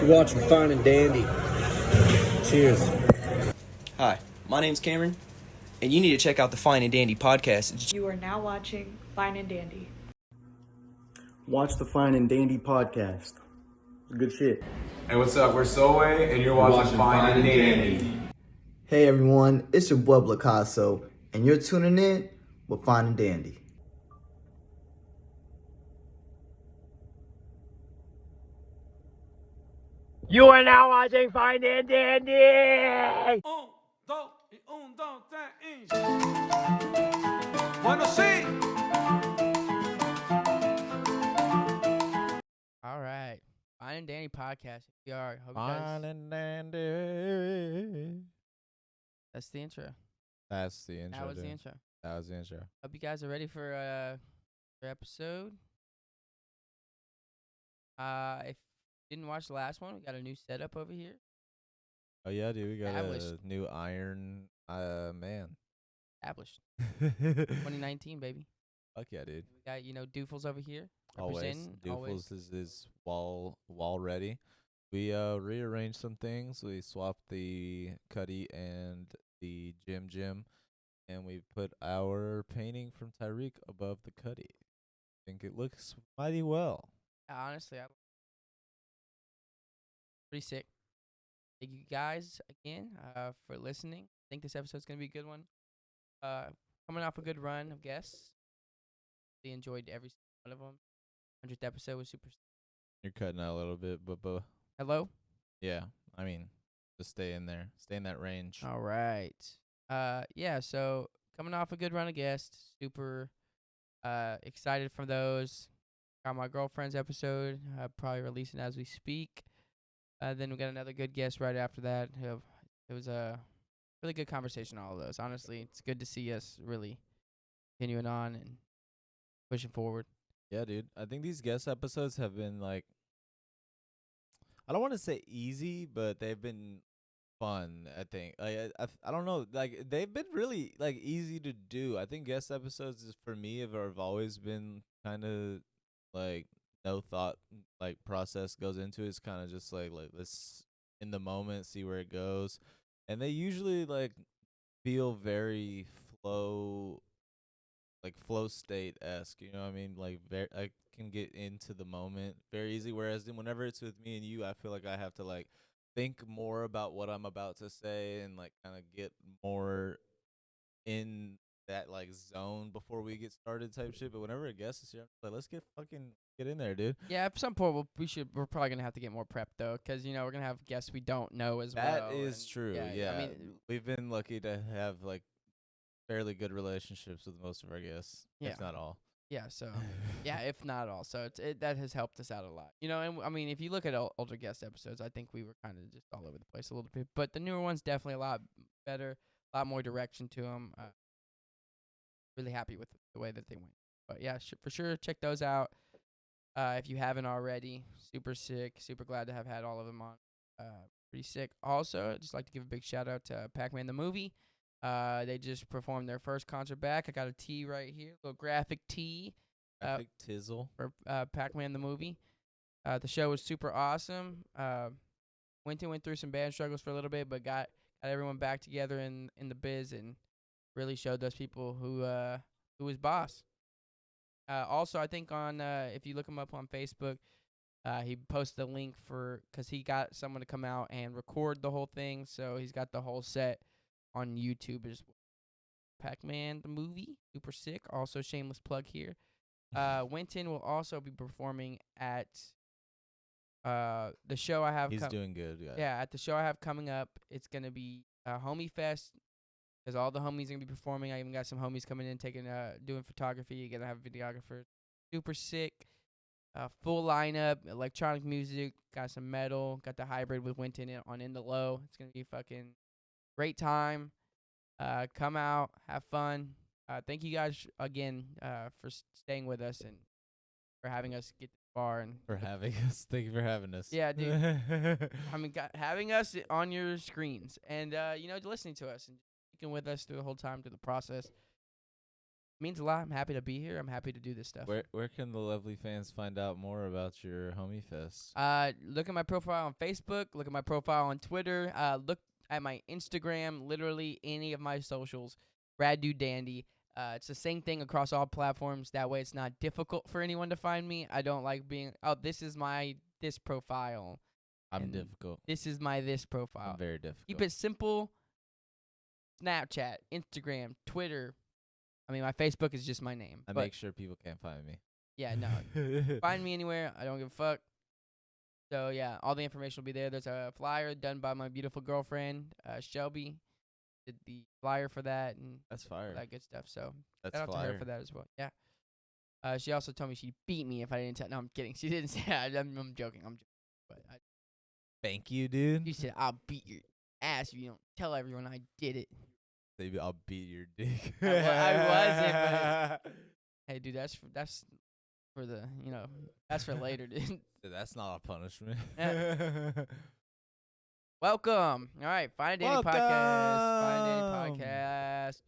You're watching Fine and Dandy. Cheers. Hi, my name's Cameron, and you need to check out the Fine and Dandy podcast. You are now watching Fine and Dandy. Watch the Fine and Dandy podcast. Good shit. Hey, what's up? We're Soe, and you're watching Fine and Dandy. Hey everyone, it's your boy Blacasso, and you're tuning in with Fine and Dandy. You are now watching Fine and Dandy! Bueno, sí. All right. Fine and Danny podcast. We are. Hope you Fine guys, and Dandy. that's the intro. That's the intro. That was dude. the intro. That was the intro. Hope you guys are ready for episode. If you didn't watch the last one, we got a new setup over here. Oh yeah, dude, we got Established. a new Iron Man. Established. 2019, baby. Fuck yeah, dude. We got, Doofles over here. Always. Representing, Doofles is wall ready. We rearranged some things. We swapped the Cuddy and the Jim, and we put our painting from Tyreek above the Cuddy. I think it looks mighty well. Honestly, pretty sick. Thank you guys again for listening. I think this episode's going to be a good one. Coming off a good run of guests. They enjoyed every single one of them. 100th episode was super. You're cutting out a little bit, but Hello? yeah, I mean, just stay in there. Stay in that range. All right. Yeah, so coming off a good run of guests. Super excited for those. Got my girlfriend's episode. Probably releasing as we speak. Then we got another good guest right after that. It was a really good conversation, all of those. Honestly, it's good to see us really continuing on and pushing forward. Yeah, dude. I think these guest episodes have been like, I don't want to say easy, but they've been fun. I think I don't know, like they've been really like easy to do. I think guest episodes for me have always been kind of like no thought like process goes into it. It's kind of just like let's in the moment see where it goes, and they usually like feel very flow state-esque, you know what I mean? Like I can get into the moment very easy, whereas then whenever it's with me and you, I feel like I have to like think more about what I'm about to say and like kind of get more in that like zone before we get started type shit. But whenever a guest is here, I'm like, let's get in there, dude. Yeah, at some point we're probably gonna have to get more prep though, because we're gonna have guests we don't know as well. That is and true. Yeah, I mean, we've been lucky to have like fairly good relationships with most of our guests, Yeah. if not all. yeah. So yeah, if not all, so that has helped us out a lot. And I mean, if you look at older guest episodes, I think we were kind of just all over the place a little bit, but the newer ones definitely a lot better, a lot more direction to them. Really happy with the way that they went. But yeah, for sure, check those out. If you haven't already, super sick, super glad to have had all of them on. Pretty sick. Also, I'd just like to give a big shout out to Pac-Man the Movie. They just performed their first concert back. I got a tee right here, a little graphic tee Graphic tizzle. for Pac-Man the Movie. The show was super awesome. Went through some band struggles for a little bit, but got everyone back together in the biz and really showed those people who was boss. Also, I think on if you look him up on Facebook, he posted a link because he got someone to come out and record the whole thing, so he's got the whole set on YouTube as well. Pac-Man the Movie, super sick. Also, shameless plug here. Winton will also be performing at the show I have. He's doing good. Yeah, at the show I have coming up, it's gonna be Homie Fest. Because all the homies are going to be performing. I even got some homies coming in, doing photography. You're going to have videographers. Super sick. Full lineup. Electronic music. Got some metal. Got the hybrid with Winton on In the Low. It's going to be fucking great time. Come out. Have fun. Thank you guys again for staying with us and for having us get this far. And For having us. Thank you for having us. Yeah, dude. I mean, having us on your screens and, listening to us and sticking with us through the whole time, through the process. means a lot. I'm happy to be here. I'm happy to do this stuff. Where can the lovely fans find out more about your Homie Fest? Look at my profile on Facebook. Look at my profile on Twitter. Look at my Instagram. Literally any of my socials. Brad Dude Dandy. It's the same thing across all platforms. That way, it's not difficult for anyone to find me. I don't like being. Oh, this is my this profile. I'm and difficult. This is my this profile. I'm very difficult. Keep it simple. Snapchat, Instagram, Twitter. I mean, my Facebook is just my name. I but make sure people can't find me. yeah, no. Find me anywhere. I don't give a fuck. So, yeah, all the information will be there. There's a flyer done by my beautiful girlfriend, Shelby. Did the flyer for that and That's all fire. that good stuff. So, That's shout out to her fire. for that as well. Yeah. She also told me she'd beat me if I didn't tell. No, I'm kidding. She didn't say that. I'm joking. But Thank you, dude. she said, I'll beat your ass if you don't tell everyone I did it. Maybe I'll beat your dick. I wasn't, Hey, dude, that's for the, that's for later, dude. That's not a punishment. Welcome. All right, Fine and Dandy Podcast. Fine and Dandy Podcast.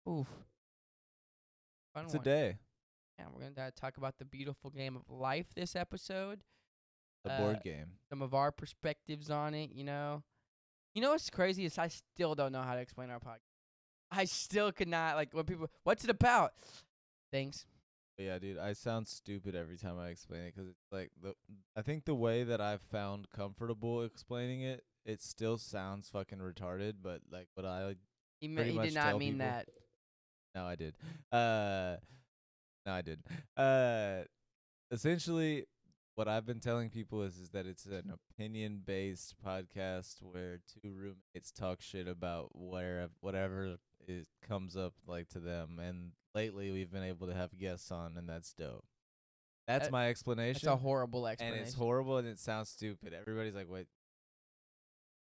Oof. Fun one. Today, Yeah, we're going to talk about the beautiful game of life this episode. the board game. Some of our perspectives on it, You know what's crazy is I still don't know how to explain our podcast. I still could not, like, when people, what's it about? Things. But yeah, dude, I sound stupid every time I explain it because it's like I think the way that I've found comfortable explaining it, it still sounds fucking retarded. But like what I He pretty much did not tell mean people- that. No, I did. No, I did. Essentially, what I've been telling people is that it's an opinion-based podcast where two roommates talk shit about whatever it comes up like to them. And lately, we've been able to have guests on, and that's dope. That's That- my explanation. That's a horrible and explanation. it's horrible, and it sounds stupid. Everybody's like, "Wait,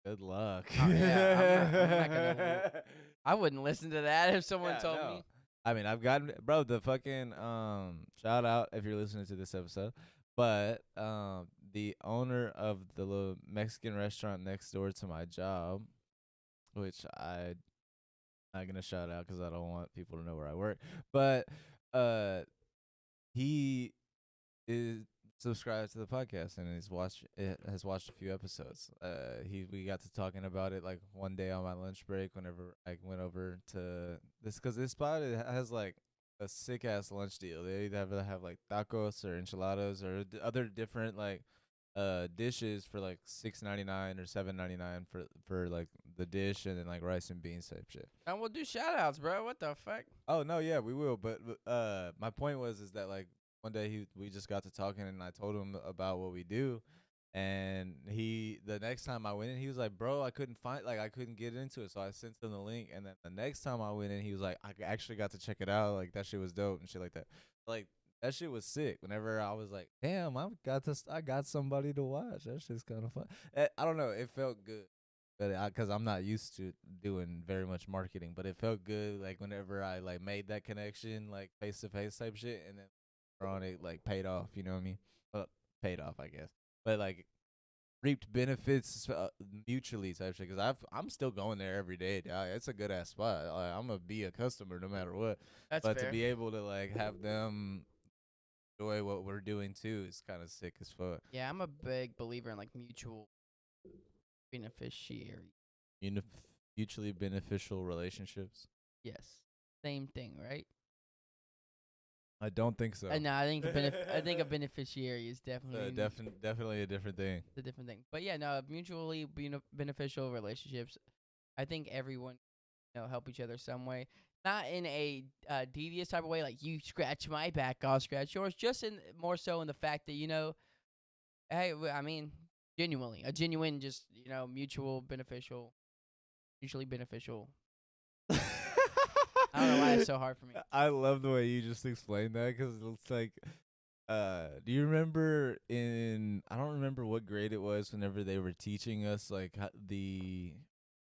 good luck." Oh, yeah, I'm not gonna I wouldn't listen to that if someone Yeah, told no. me. I mean, I've gotten the fucking shout out if you're listening to this episode, but the owner of the little Mexican restaurant next door to my job, which I'm not gonna shout out because I don't want people to know where I work, but he is subscribed to the podcast and has watched a few episodes. We got to talking about it like one day on my lunch break whenever I went over to this because this spot it has like a sick ass lunch deal. They either have like tacos or enchiladas or other different like dishes for like $6.99 or $7.99 for like the dish and then like rice and beans type shit. And we'll do shout outs, bro. What the fuck? Oh no, yeah, we will. But my point was that like one day we just got to talking and I told him about what we do, and the next time I went in he was like, bro, I couldn't get into it, so I sent him the link, and then the next time I went in he was like, I actually got to check it out, like that shit was dope and shit like that. Like that shit was sick. Whenever I was like, damn, I got somebody to watch. That shit's kind of fun. I don't know, it felt good. But because I'm not used to doing very much marketing, but it felt good. Like whenever I like made that connection, like face to face type shit, and then on it like paid off. You know what I mean? Well, paid off, I guess. But like reaped benefits mutually type shit. Because I'm still going there every day. It's a good ass spot. Like, I'm gonna be a customer no matter what. That's but fair. to be able to like have them enjoy what we're doing too is kind of sick as fuck. Yeah, I'm a big believer in like mutual beneficiary. Mutually beneficial relationships. Yes. Same thing, right? I don't think so. No, I think I think a beneficiary is definitely Definitely a different thing. a different thing. But yeah, no, mutually beneficial relationships. I think everyone, help each other some way. Not in a devious type of way, like you scratch my back, I'll scratch yours. Just in more so in the fact that hey, I mean, genuinely, a genuine, just mutually beneficial. I don't know why it's so hard for me. I love the way you just explained that because it's like, do you remember I don't remember what grade it was whenever they were teaching us like the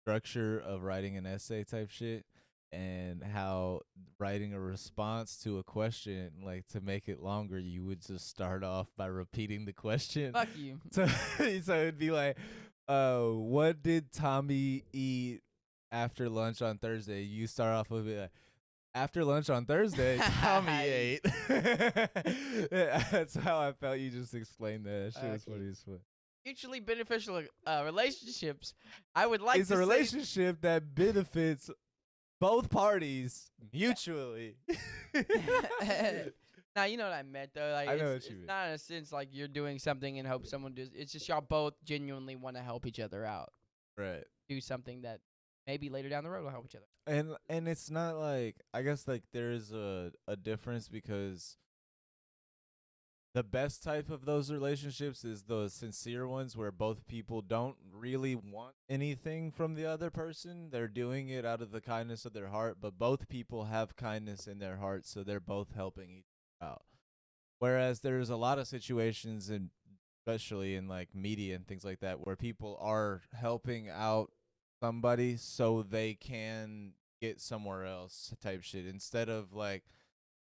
structure of writing an essay type shit and how writing a response to a question, like to make it longer, you would just start off by repeating the question. Fuck you. So it'd be like, what did Tommy eat after lunch on Thursday? You start off with like, after lunch on Thursday, Tommy ate. That's how I felt. You just explained that. That shit was funny as fuck. Mutually beneficial relationships. I would like It's to a say- relationship that benefits both parties mutually. Now you know what I meant though. Like I know it's what you mean. not in a sense like you're doing something and hope someone does. It's just y'all both genuinely want to help each other out. Right. Do something that maybe later down the road will help each other. And it's not like, I guess like there's a difference, because the best type of those relationships is the sincere ones where both people don't really want anything from the other person. They're doing it out of the kindness of their heart, but both people have kindness in their heart, so they're both helping each other out. Whereas there's a lot of situations, and especially in like media and things like that, where people are helping out somebody so they can get somewhere else type shit, instead of like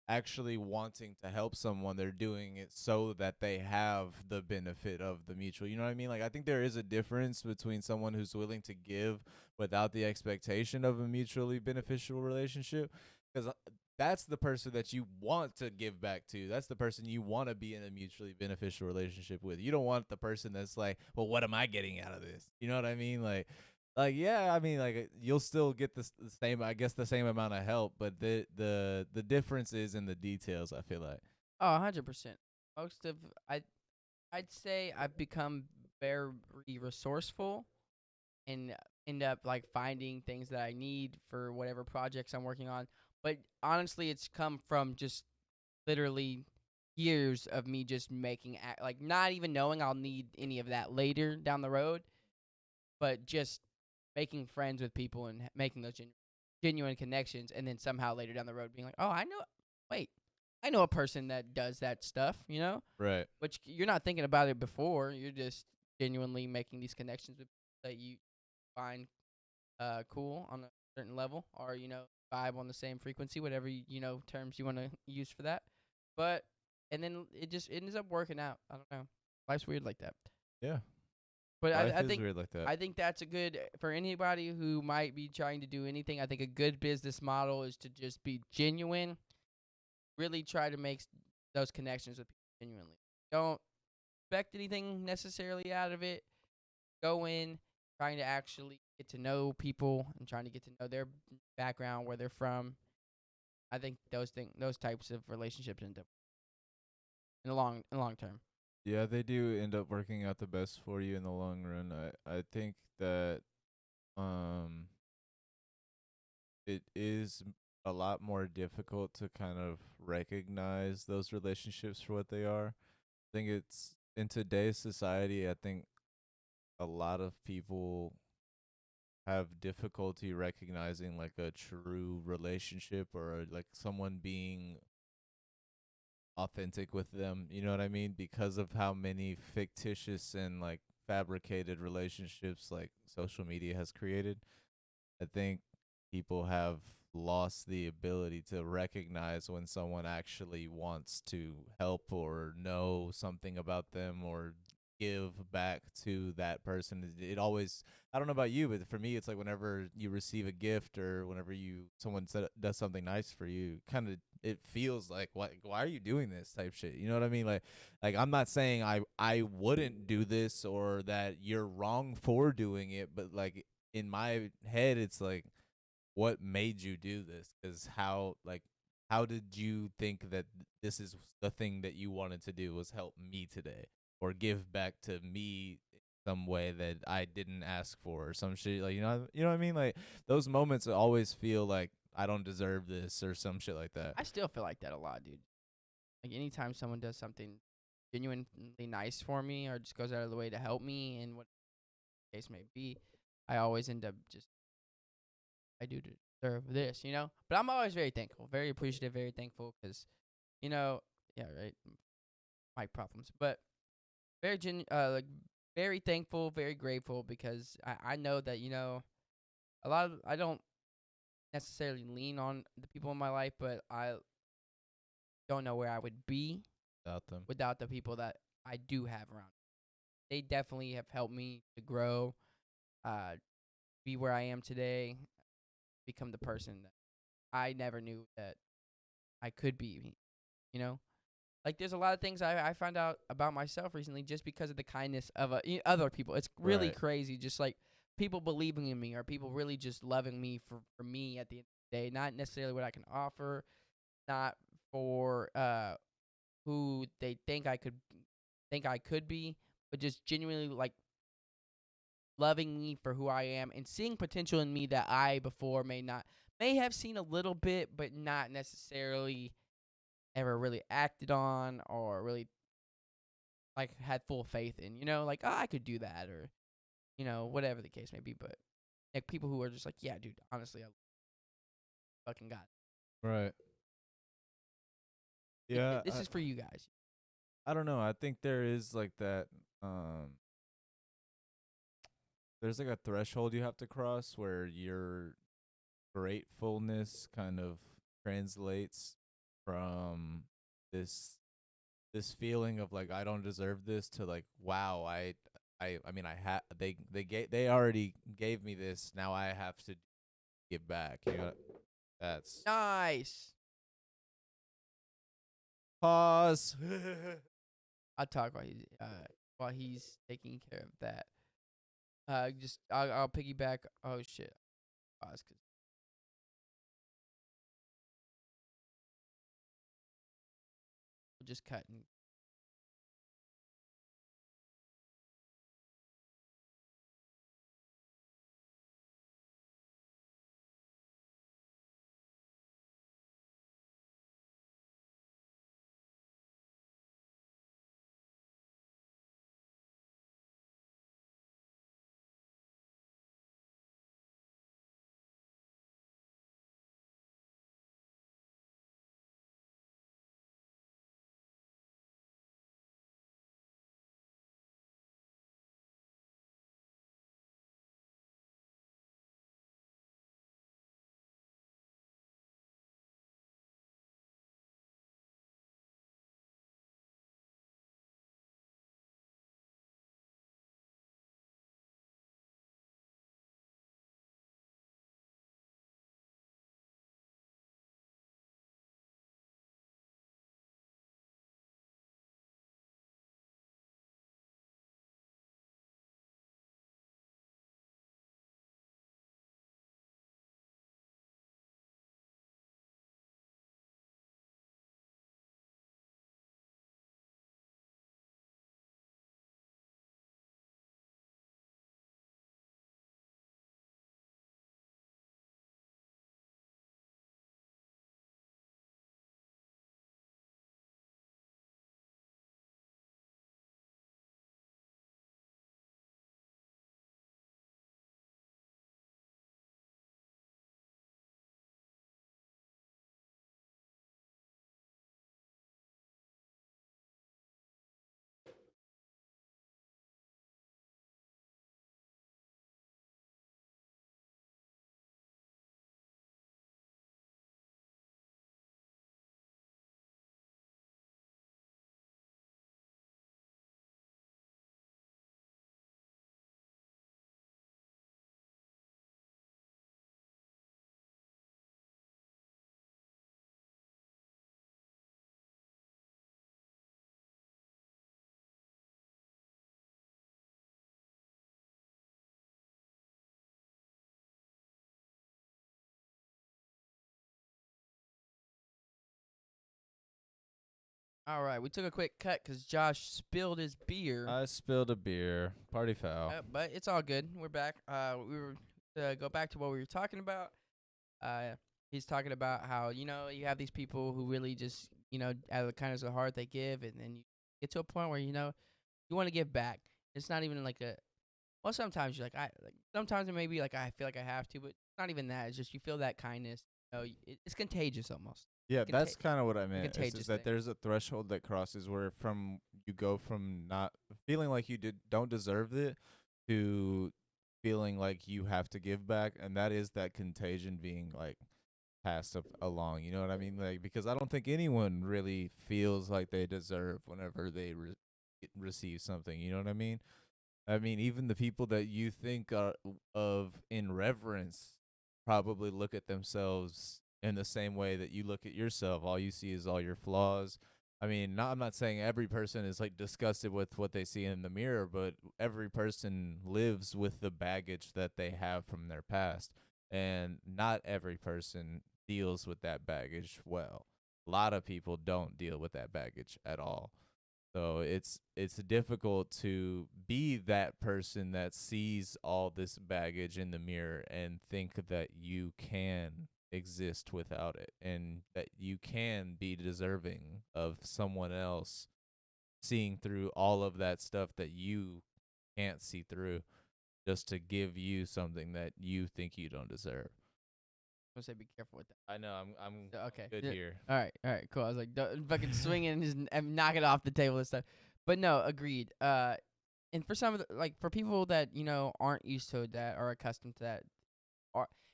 actually wanting to help someone. They're doing it so that they have the benefit of the mutual, you know what I mean? Like, I think there is a difference between someone who's willing to give without the expectation of a mutually beneficial relationship, because that's the person that you want to give back to. That's the person you want to be in a mutually beneficial relationship with. You don't want the person that's like, well, what am I getting out of this? You know what I mean? Like yeah, I mean, like, you'll still get the same, I guess, the same amount of help, but the difference is in the details, I feel like. Oh, 100%. Most of I'd say I've become very resourceful and end up like finding things that I need for whatever projects I'm working on. But honestly, it's come from just literally years of me just making like not even knowing I'll need any of that later down the road, but just making friends with people and making those genuine connections, and then somehow later down the road being like, oh, I know a person that does that stuff, you know? Right. Which you're not thinking about it before. You're just genuinely making these connections with people that you find cool on a certain level, or, you know, vibe on the same frequency, whatever, you know, terms you want to use for that. But, and then it ends up working out. I don't know. Life's weird like that. Yeah. But Life I is think weird like that. I think that's a good, for anybody who might be trying to do anything, I think a good business model is to just be genuine, really try to make those connections with people genuinely. Don't expect anything necessarily out of it. Go in trying to actually get to know people and trying to get to know their background, where they're from. I think those types of relationships end up in the long term. Yeah, they do end up working out the best for you in the long run. I think that it is a lot more difficult to kind of recognize those relationships for what they are. I think it's, in today's society, I think a lot of people have difficulty recognizing like a true relationship, or like someone being authentic with them, you know what I mean? Because of how many fictitious and like fabricated relationships like social media has created. I think people have lost the ability to recognize when someone actually wants to help or know something about them or give back to that person. It always, I don't know about you, but for me, it's like whenever you receive a gift or whenever someone does something nice for you, kind of, it feels like, why are you doing this type shit? You know what I mean? Like I'm not saying I wouldn't do this or that you're wrong for doing it, but like in my head, it's like, what made you do this? Because how did you think that this is the thing that you wanted to do, was help me today or give back to me some way that I didn't ask for or some shit? Like, you know what I mean? Like those moments always feel like I don't deserve this or some shit like that. I still feel like that a lot, dude. Like anytime someone does something genuinely nice for me or just goes out of the way to help me in what the case may be, I always end up just, I do deserve this, you know? But I'm always very thankful, very appreciative, very thankful because, you know, yeah, right, mic problems. But very very thankful, very grateful because I know that, you know, I don't necessarily lean on the people in my life, but I don't know where I would be without the people that I do have around. They definitely have helped me to grow, be where I am today, become the person that I never knew that I could be, you know? Like, there's a lot of things I found out about myself recently just because of the kindness of other people. It's really Right. crazy, just like people believing in me or people really just loving me for me at the end of the day, not necessarily what I can offer, not for who they think I could be, but just genuinely like loving me for who I am and seeing potential in me that I before may have seen a little bit, but not necessarily ever really acted on or really like had full faith in, like, oh, I could do that, or whatever the case may be. But like people who are just like, yeah, dude, honestly, I fucking got it. Right. It- Yeah. this is for you guys. I don't know. I think there is like that. There's like a threshold you have to cross where your gratefulness kind of translates from this feeling of like I don't deserve this to like wow I mean they already gave me this, now I have to give back, that's Nice. pause. I'll talk while he's taking care of that. Just I'll piggyback. Oh shit. Pause 'cause we'll just cut and all right, we took a quick cut because Josh spilled his beer. I spilled a beer. Party foul. But it's all good. We're back. We were go back to what we were talking about. He's talking about how you have these people who really just out of the kindness of the heart they give, and then you get to a point where you want to give back. It's not even like a. Well, sometimes you're like sometimes it may be like I feel like I have to, but it's not even that. It's just you feel that kindness. It's contagious almost. Yeah, that's kind of what I meant. It's contagious just that thing. there's a threshold that crosses where you go from not feeling like you don't deserve it to feeling like you have to give back, and that is that contagion being like passed along. You know what I mean? Like, because I don't think anyone really feels like they deserve whenever they receive something. You know what I mean? I mean, even the people that you think are of in reverence probably look at themselves in the same way that you look at yourself. All you see is all your flaws. I mean, I'm not saying every person is like disgusted with what they see in the mirror, but every person lives with the baggage that they have from their past. And not every person deals with that baggage well. A lot of people don't deal with that baggage at all. So it's difficult to be that person that sees all this baggage in the mirror and think that you can exist without it and that you can be deserving of someone else seeing through all of that stuff that you can't see through just to give you something that you think you don't deserve. I'm gonna say be careful with that. I know I'm Okay. good here. All right, cool. I was like, don't fucking swing it and just knock it off the table and stuff. But no, agreed. And for some of the, like for people that aren't used to that or accustomed to that,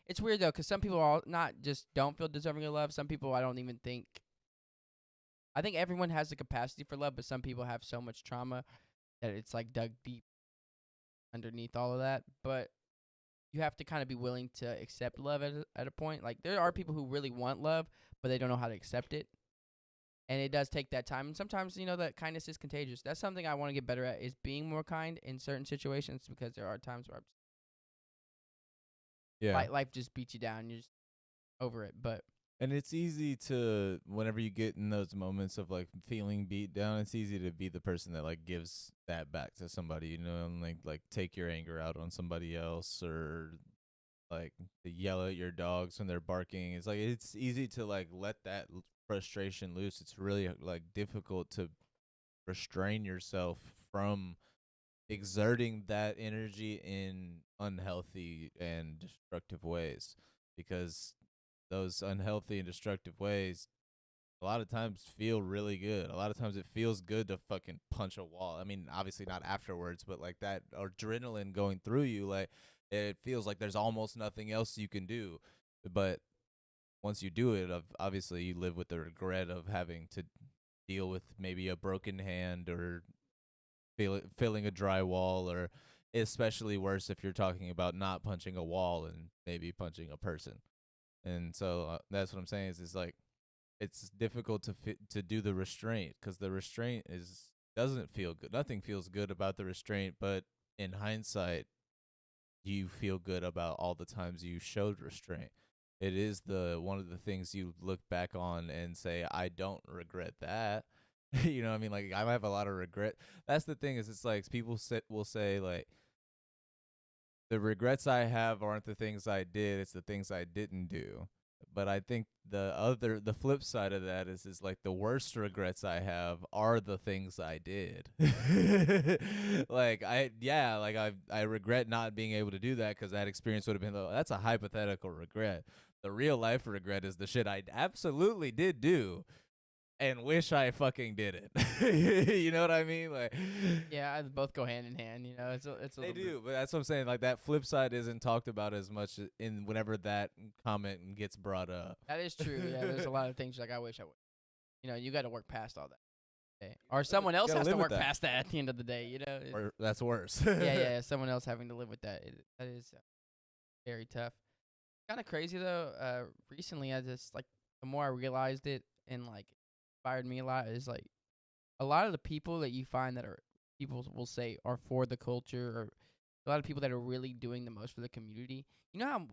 it's weird though, because some people are not just don't feel deserving of love. Some people I don't even think. I think everyone has the capacity for love, but some people have so much trauma that it's like dug deep underneath all of that. But you have to kind of be willing to accept love at a point. Like, there are people who really want love, but they don't know how to accept it. And it does take that time. And sometimes, that kindness is contagious. That's something I want to get better at, is being more kind in certain situations, because there are times where life just beats you down. You're just over it. And it's easy to, whenever you get in those moments of like feeling beat down, it's easy to be the person that like gives that back to somebody, and like take your anger out on somebody else, or like to yell at your dogs when they're barking. It's like it's easy to like let that frustration loose. It's really like difficult to restrain yourself from exerting that energy in unhealthy and destructive ways, because those unhealthy and destructive ways a lot of times feel really good. A lot of times it feels good to fucking punch a wall. I mean, obviously not afterwards, but like that adrenaline going through you, like it feels like there's almost nothing else you can do. But once you do it, obviously you live with the regret of having to deal with maybe a broken hand or filling a dry wall, or especially worse if you're talking about not punching a wall and maybe punching a person. And so that's what I'm saying is like it's difficult to do the restraint, because the restraint doesn't feel good. Nothing feels good about the restraint, but in hindsight, you feel good about all the times you showed restraint. It is one of the things you look back on and say, I don't regret that. You know what I mean? Like, I have a lot of regret. That's the thing, is it's like people will say like, the regrets I have aren't the things I did, it's the things I didn't do. But I think the flip side of that is like the worst regrets I have are the things I did. Like I regret not being able to do that, because that experience would have been, that's a hypothetical regret. The real life regret is the shit I absolutely did do and wish I fucking did it. You know what I mean? Like, yeah, both go hand in hand. They do, but that's what I'm saying. Like, that flip side isn't talked about as much in whenever that comment gets brought up. That is true. Yeah, there's a lot of things like I wish I would. You got to work past all that. Okay. Or someone else has to work past that at the end of the day. Or that's worse. yeah. Someone else having to live with that. That is very tough. Kind of crazy though. Recently, I just the more I realized it and inspired me a lot, is like a lot of the people that you find that are people will say are for the culture, or a lot of people that are really doing the most for the community. You know how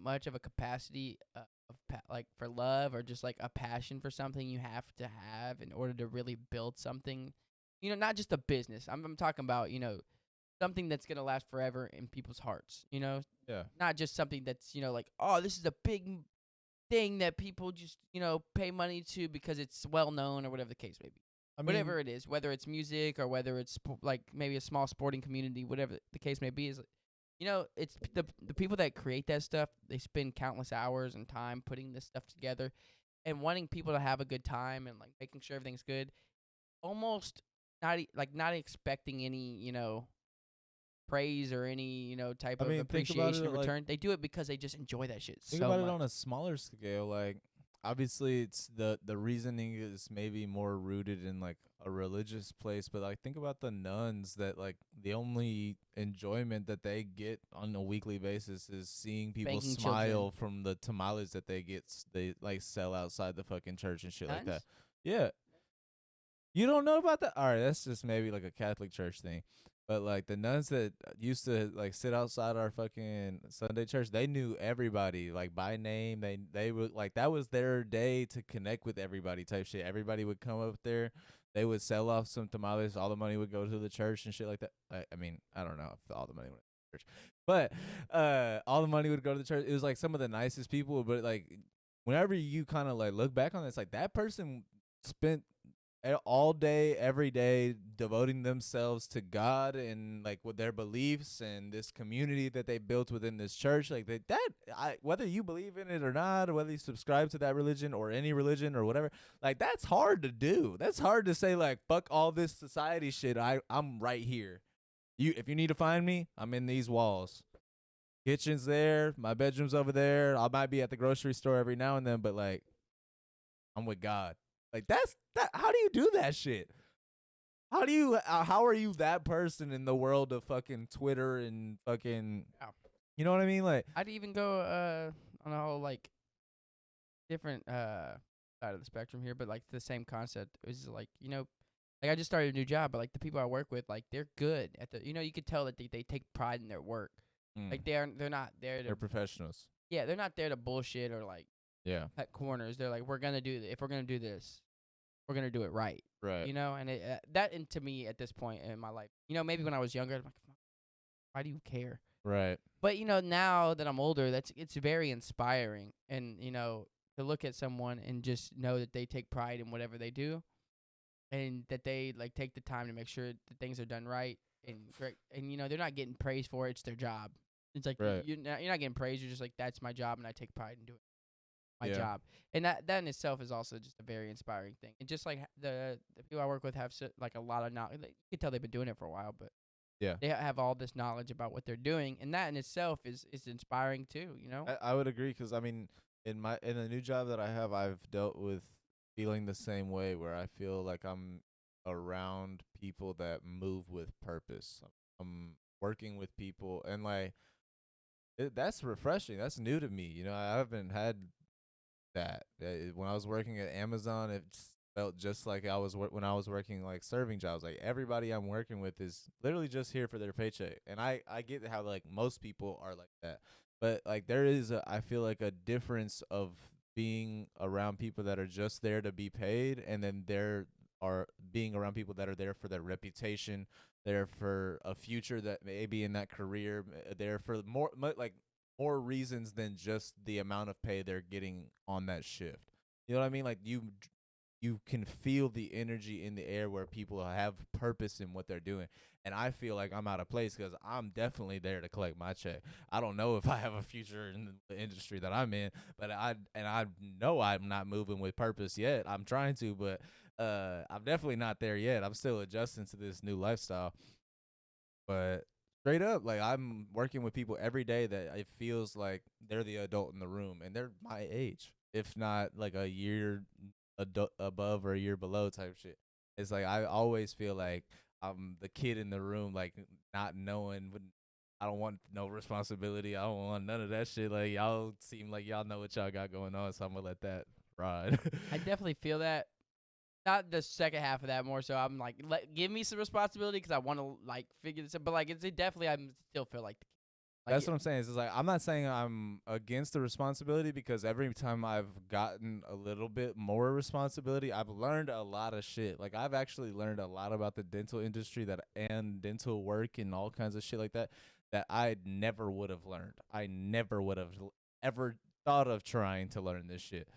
much of a capacity for love, or just a passion for something you have to have in order to really build something. Not just a business. I'm talking about something that's gonna last forever in people's hearts. Yeah. Not just something that's this is a big thing that people just pay money to because it's well known, or whatever the case may be. Whatever it is, whether it's music or whether it's maybe a small sporting community, whatever the case may be, is it's the people that create that stuff. They spend countless hours and time putting this stuff together, and wanting people to have a good time and making sure everything's good. Almost not expecting any praise or any type of appreciation in return. They do it because they just enjoy that shit Think so about much. it on a smaller scale. obviously it's the reasoning is maybe more rooted in like a religious place, but like think about the nuns that like the only enjoyment that they get on a weekly basis is seeing people Spanking smile children. from the tamales that they get they like sell outside the fucking church and shit like that. Nuns? Yeah. You don't know about that? All right, that's just maybe like a Catholic church thing. But like the nuns that used to like sit outside our fucking Sunday church, they knew everybody like by name. They would like that was their day to connect with everybody type shit. Everybody would come up there. They would sell off some tamales. All the money would go to the church and shit like that. I mean, I don't know if all the money went to the church, but all the money would go to the church. It was like some of the nicest people. But like whenever you kind of like look back on this, like that person spent all day, every day, devoting themselves to God and like with their beliefs and this community that they built within this church. Like whether you believe in it or not, or whether you subscribe to that religion or any religion or whatever, like that's hard to do. That's hard to say like fuck all this society shit. I'm right here. If you need to find me, I'm in these walls. Kitchen's there, my bedroom's over there. I might be at the grocery store every now and then, but like I'm with God. Like that. How do you do that shit? How are you that person in the world of fucking Twitter and fucking, you know what I mean? Like I'd even go on a whole like different side of the spectrum here, but like the same concept. It was like, you know, like I just started a new job, but like the people I work with, like they're good at the, you know, you could tell that they take pride in their work. Like they're not there to, they're professionals. yeah, they're not there to bullshit or like cut corners. They're like, if we're gonna do this, we're gonna do it right. Right. You know, and and to me at this point in my life, you know, maybe when I was younger, I'm like, why do you care? Right. But you know, now that I'm older, it's very inspiring, and you know, to look at someone and just know that they take pride in whatever they do, and that they like take the time to make sure that things are done right and great, and you know, they're not getting praised for it. It's their job. It's like you're not getting praised. You're just like, that's my job, and I take pride in doing my job. And that in itself is also just a very inspiring thing. And just like the people I work with have like a lot of knowledge. You can tell they've been doing it for a while, but they have all this knowledge about what they're doing, and that in itself is inspiring too. You know, I would agree because I mean, in the new job that I have, I've dealt with feeling the same way where I feel like I'm around people that move with purpose. I'm working with people, and like that's refreshing. That's new to me. You know, I haven't had that. When I was working at Amazon, it felt just like I was when I was working like serving jobs. Like everybody I'm working with is literally just here for their paycheck, and I get how like most people are like that, but like there is I feel like a difference of being around people that are just there to be paid, and then there are being around people that are there for their reputation, there for a future that maybe in that career, there for more reasons than just the amount of pay they're getting on that shift. You know what I mean? Like you can feel the energy in the air where people have purpose in what they're doing. And I feel like I'm out of place because I'm definitely there to collect my check. I don't know if I have a future in the industry that I'm in, but I know I'm not moving with purpose yet. I'm trying to, but I'm definitely not there yet. I'm still adjusting to this new lifestyle. But straight up, like I'm working with people every day that it feels like they're the adult in the room, and they're my age, if not like a year above or a year below type shit. It's like I always feel like I'm the kid in the room, like not knowing. I don't want no responsibility. I don't want none of that shit. Like y'all seem like y'all know what y'all got going on, so I'm gonna let that ride. I definitely feel that. Not the second half of that, more so I'm like, give me some responsibility because I want to like figure this out. But like, it's definitely, I still feel like that's what I'm saying. Is like I'm not saying I'm against the responsibility, because every time I've gotten a little bit more responsibility, I've learned a lot of shit. Like I've actually learned a lot about the dental industry and dental work and all kinds of shit like that I never would have learned. I never would have ever thought of trying to learn this shit.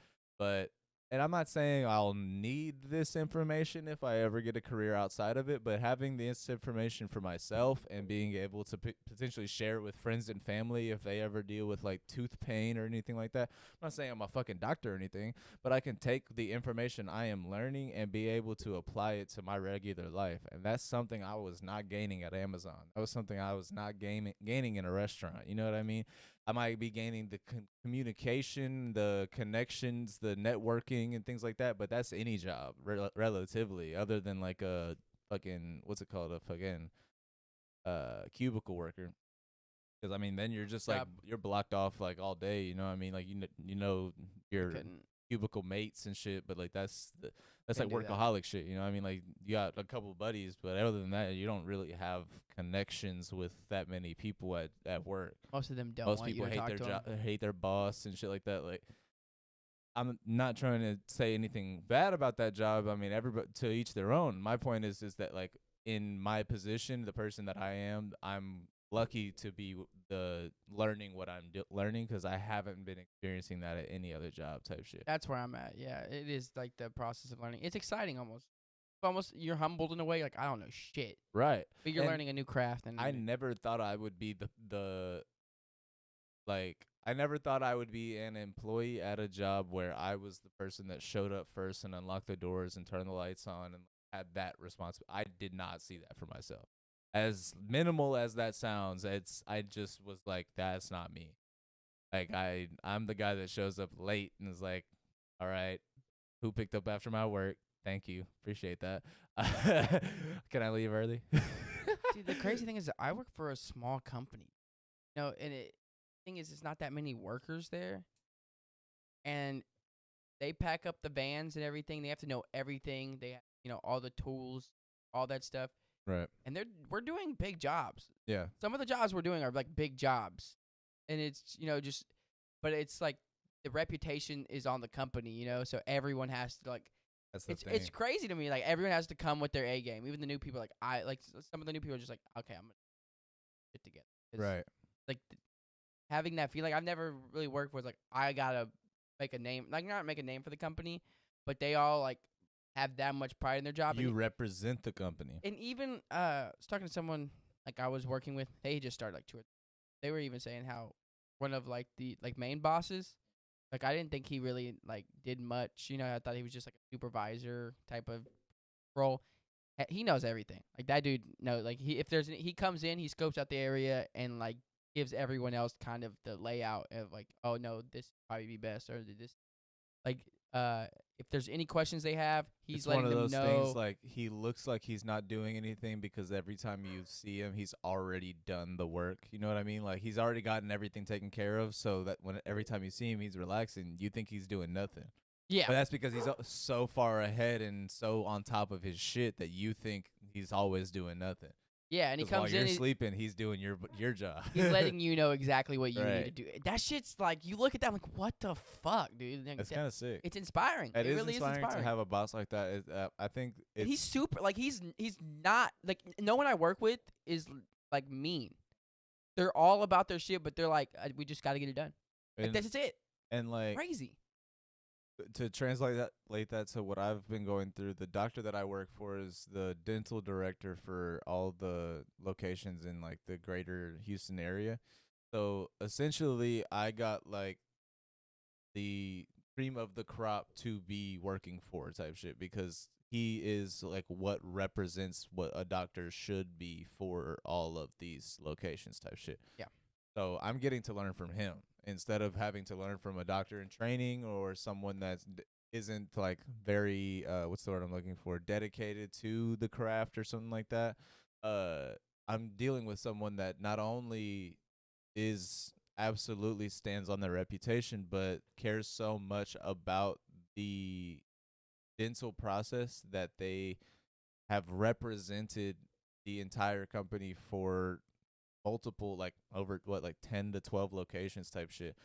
And I'm not saying I'll need this information if I ever get a career outside of it, but having this information for myself and being able to potentially share it with friends and family if they ever deal with like tooth pain or anything like that. I'm not saying I'm a fucking doctor or anything, but I can take the information I am learning and be able to apply it to my regular life. And that's something I was not gaining at Amazon. That was something I was not gaining in a restaurant. You know what I mean? I might be gaining the communication, the connections, the networking, and things like that. But that's any job, relatively, other than like a fucking what's it called, a fucking cubicle worker. Because I mean, then you're just like you're blocked off like all day. You know what I mean? Like you know your cubicle mates and shit. But like that's like workaholic shit. You know what I mean? Like you got a couple buddies, but other than that, you don't really have connections with that many people at work. Most of them don't. Most people hate their job, hate their boss and shit like that. Like, I'm not trying to say anything bad about that job. I mean, everybody to each their own. My point is that like in my position, the person that I am, I'm lucky to be the learning what I'm learning because I haven't been experiencing that at any other job type shit. That's where I'm at. Yeah, it is like the process of learning. It's exciting almost. Almost you're humbled in a way. Like I don't know shit. Right. But you're learning a new craft. And I never thought I would be I never thought I would be an employee at a job where I was the person that showed up first and unlocked the doors and turned the lights on and had that responsibility. I did not see that for myself. As minimal as that sounds, I just was like, that's not me. Like I'm the guy that shows up late and is like, all right, who picked up after my work? Thank you. Appreciate that. Can I leave early? See, the crazy thing is that I work for a small company. You know, and thing is it's not that many workers there. And they pack up the vans and everything. They have to know everything. They have, you know, all the tools, all that stuff. Right. And we're doing big jobs. Yeah. Some of the jobs we're doing are like big jobs. And it's, you know, but it's like the reputation is on the company, you know, so everyone has to like that's the thing. It's crazy to me. Like everyone has to come with their A game. Even the new people. Like some of the new people are just like, okay, I'm gonna get together. Right. Like having that feeling. I've never really worked where it's like I gotta make a name. Like not make a name for the company, but they all like have that much pride in their job. You represent the company. And even I was talking to someone like I was working with. They just started like they were even saying how one of like the like main bosses. Like, I didn't think he really, like, did much. You know, I thought he was just, like, a supervisor type of role. He knows everything. Like, that dude knows. Like, he comes in, he scopes out the area, and, like, gives everyone else kind of the layout of, like, oh, no, this would probably be best, or this. Like, if there's any questions they have, he's letting them know. It's one of those things, like, he looks like he's not doing anything because every time you see him, he's already done the work. You know what I mean? Like, he's already gotten everything taken care of, so that every time you see him, he's relaxing. You think he's doing nothing. Yeah. But that's because he's so far ahead and so on top of his shit that you think he's always doing nothing. Yeah, and he comes while in. You're sleeping, he's doing your job. He's letting you know exactly what you need to do. That shit's like, you look at that, I'm like, what the fuck, dude? Like, that's kind of sick. It's inspiring. It really is inspiring to have a boss like that. I think and he's super. Like he's not like no one I work with is like mean. They're all about their shit, but they're like, we just got to get it done. Like that's just it. And like crazy. To translate that to what I've been going through, the doctor that I work for is the dental director for all the locations in like the greater Houston area. So essentially I got like the cream of the crop to be working for type shit because he is like what represents what a doctor should be for all of these locations type shit. Yeah. So I'm getting to learn from him instead of having to learn from a doctor in training or someone that isn't like very what's the word I'm looking for, dedicated to the craft or something like that. I'm dealing with someone that not only is absolutely stands on their reputation but cares so much about the dental process that they have represented the entire company for multiple, like over what, like 10 to 12 locations type shit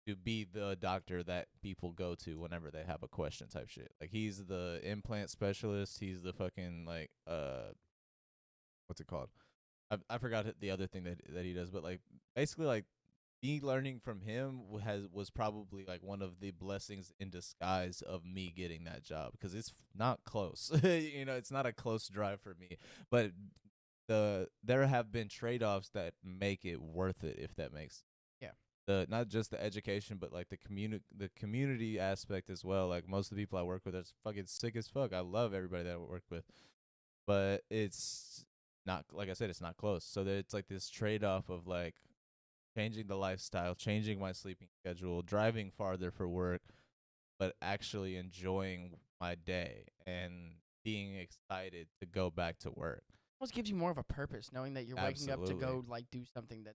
to be the doctor that people go to whenever they have a question type shit. Like he's the implant specialist. He's the fucking like what's it called? I forgot the other thing that he does, but like basically like me learning from him was probably like one of the blessings in disguise of me getting that job because it's not close. You know, it's not a close drive for me, but there have been trade-offs that make it worth it, if that makes not just the education but like the community aspect as well. Like most of the people I work with are fucking sick as fuck. I love everybody that I work with, but it's not, like I said, it's not close. So that it's like this trade-off of like changing the lifestyle, changing my sleeping schedule, driving farther for work, but actually enjoying my day and being excited to go back to work. Almost gives you more of a purpose knowing that you're waking up to go Absolutely. like do something that.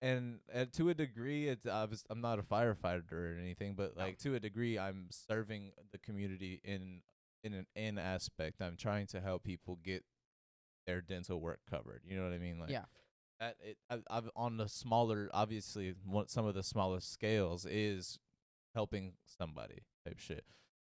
And to a degree, I'm not a firefighter or anything, but like to a degree, I'm serving the community in an aspect. I'm trying to help people get their dental work covered. You know what I mean? Like Yeah. that. I've on the smaller, obviously, some of the smaller scales is helping somebody type shit,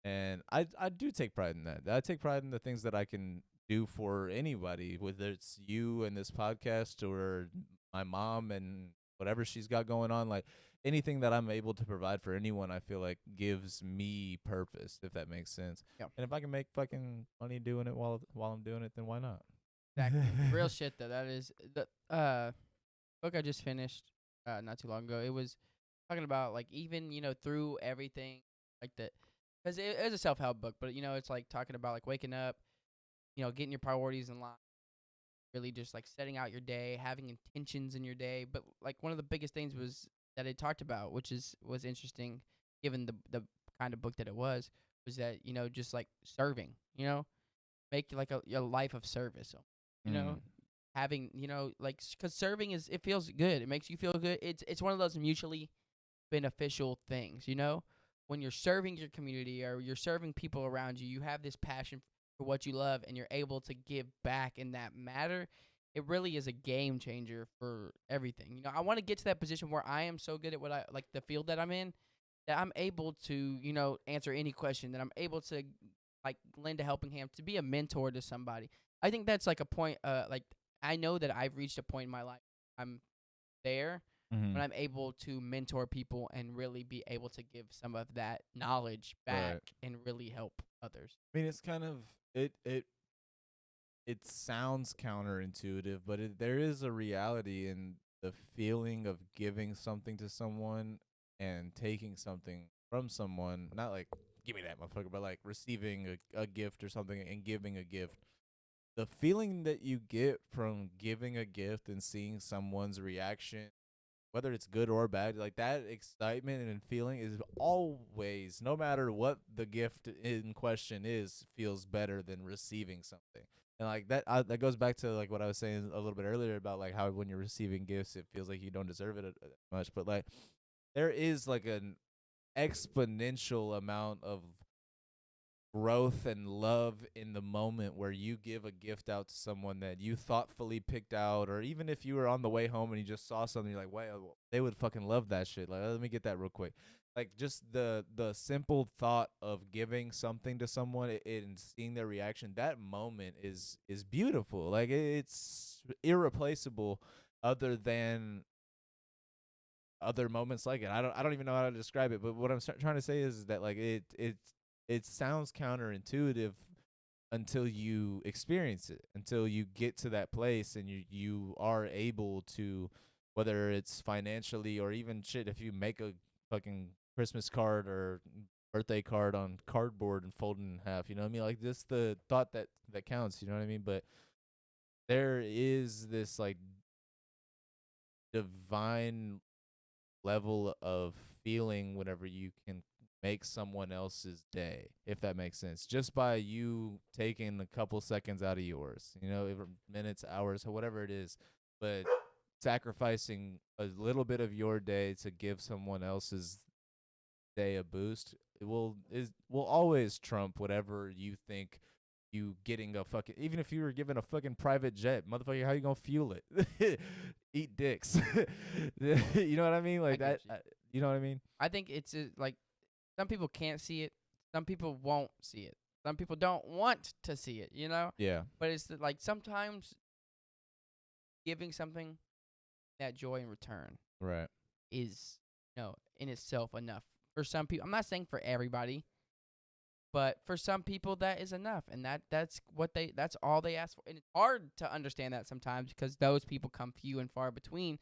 and I do take pride in that. I take pride in the things that I can do for anybody, whether it's you and this podcast or my mom and whatever she's got going on. Like anything that I'm able to provide for anyone, I feel like gives me purpose, if that makes sense. Yeah. And if I can make fucking money doing it while I'm doing it, then why not? Exactly. Real shit though. That is the book I just finished not too long ago. It was talking about like even through everything like that, because it is a self-help book, but it's like talking about like waking up, getting your priorities in line, really just like setting out your day, having intentions in your day. But like one of the biggest things was that it talked about, which was interesting, given the kind of book that it was that just like serving, make like a life of service, having like because serving it feels good, it makes you feel good. It's one of those mutually beneficial things, when you're serving your community or you're serving people around you, you have this passion for what you love and you're able to give back in that matter. It really is a game changer for everything. I want to get to that position where I am so good at what I like, the field that I'm in, that I'm able to answer any question, that I'm able to like lend a helping hand, to be a mentor to somebody. I think that's like a point like I know that I've reached a point in my life I'm there when I'm able to mentor people and really be able to give some of that knowledge back and really help others. I mean, it's kind of it sounds counterintuitive, but there is a reality in the feeling of giving something to someone and taking something from someone. Not like give me that motherfucker, but like receiving a gift or something and giving a gift. The feeling that you get from giving a gift and seeing someone's reaction, whether it's good or bad, like that excitement and feeling is always, no matter what the gift in question is, feels better than receiving something. And like that goes back to like what I was saying a little bit earlier about like how when you're receiving gifts, it feels like you don't deserve it much. But like there is like an exponential amount of growth and love in the moment where you give a gift out to someone that you thoughtfully picked out, or even if you were on the way home and you just saw something, you're like, wow, they would fucking love that shit. Like, let me get that real quick. Like just the simple thought of giving something to someone and seeing their reaction, that moment is beautiful. Like it's irreplaceable other than other moments like it. I don't even know how to describe it, but what I'm trying to say is that like it sounds counterintuitive until you experience it, until you get to that place and you are able to, whether it's financially or even shit, if you make a fucking Christmas card or birthday card on cardboard and fold it in half, you know what I mean? Like just the thought that counts, you know what I mean? But there is this like divine level of feeling whenever you can make someone else's day, if that makes sense, just by you taking a couple seconds out of yours, minutes, hours, whatever it is, but sacrificing a little bit of your day to give someone else's day a boost, it will always trump whatever you think you getting a fucking, even if you were given a fucking private jet, motherfucker, how you gonna fuel it? Eat dicks. You know what I mean? Like that, you know what I mean? I think it's like some people can't see it, some people won't see it, some people don't want to see it, Yeah. But it's like sometimes giving something that joy in return Right. is in itself enough for some people. I'm not saying for everybody, but for some people that is enough, and that's all they ask for. And it's hard to understand that sometimes because those people come few and far between.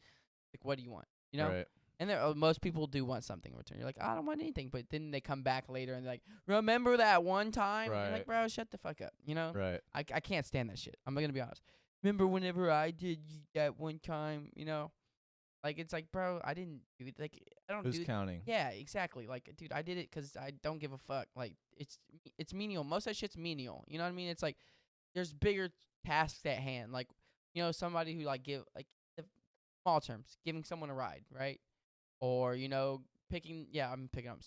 Like, what do you want? Right. And most people do want something in return. You're like, I don't want anything, but then they come back later and they're like, remember that one time? Right. You're like, bro, shut the fuck up. Right. I can't stand that shit. I'm gonna be honest. Remember whenever I did that one time? Like it's like, bro, I didn't do it. Like I don't Who's do. counting? Yeah, exactly. Like, dude, I did it 'cause I don't give a fuck. Like it's menial. Most of that shit's menial. You know what I mean? It's like there's bigger tasks at hand. Like somebody who like give like the small terms, giving someone a ride, right? Or picking. Yeah, I'm picking up.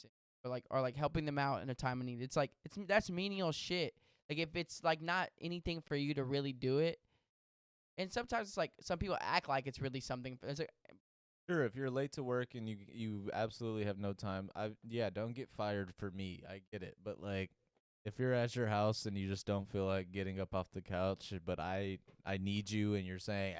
But like helping them out in a time of need. It's like that's menial shit. Like if it's like not anything for you to really do it. And sometimes it's like some people act like it's really something. It's like, Sure, if you're late to work and you absolutely have no time, don't get fired for me. I get it. But like if you're at your house and you just don't feel like getting up off the couch, but I need you and you're saying,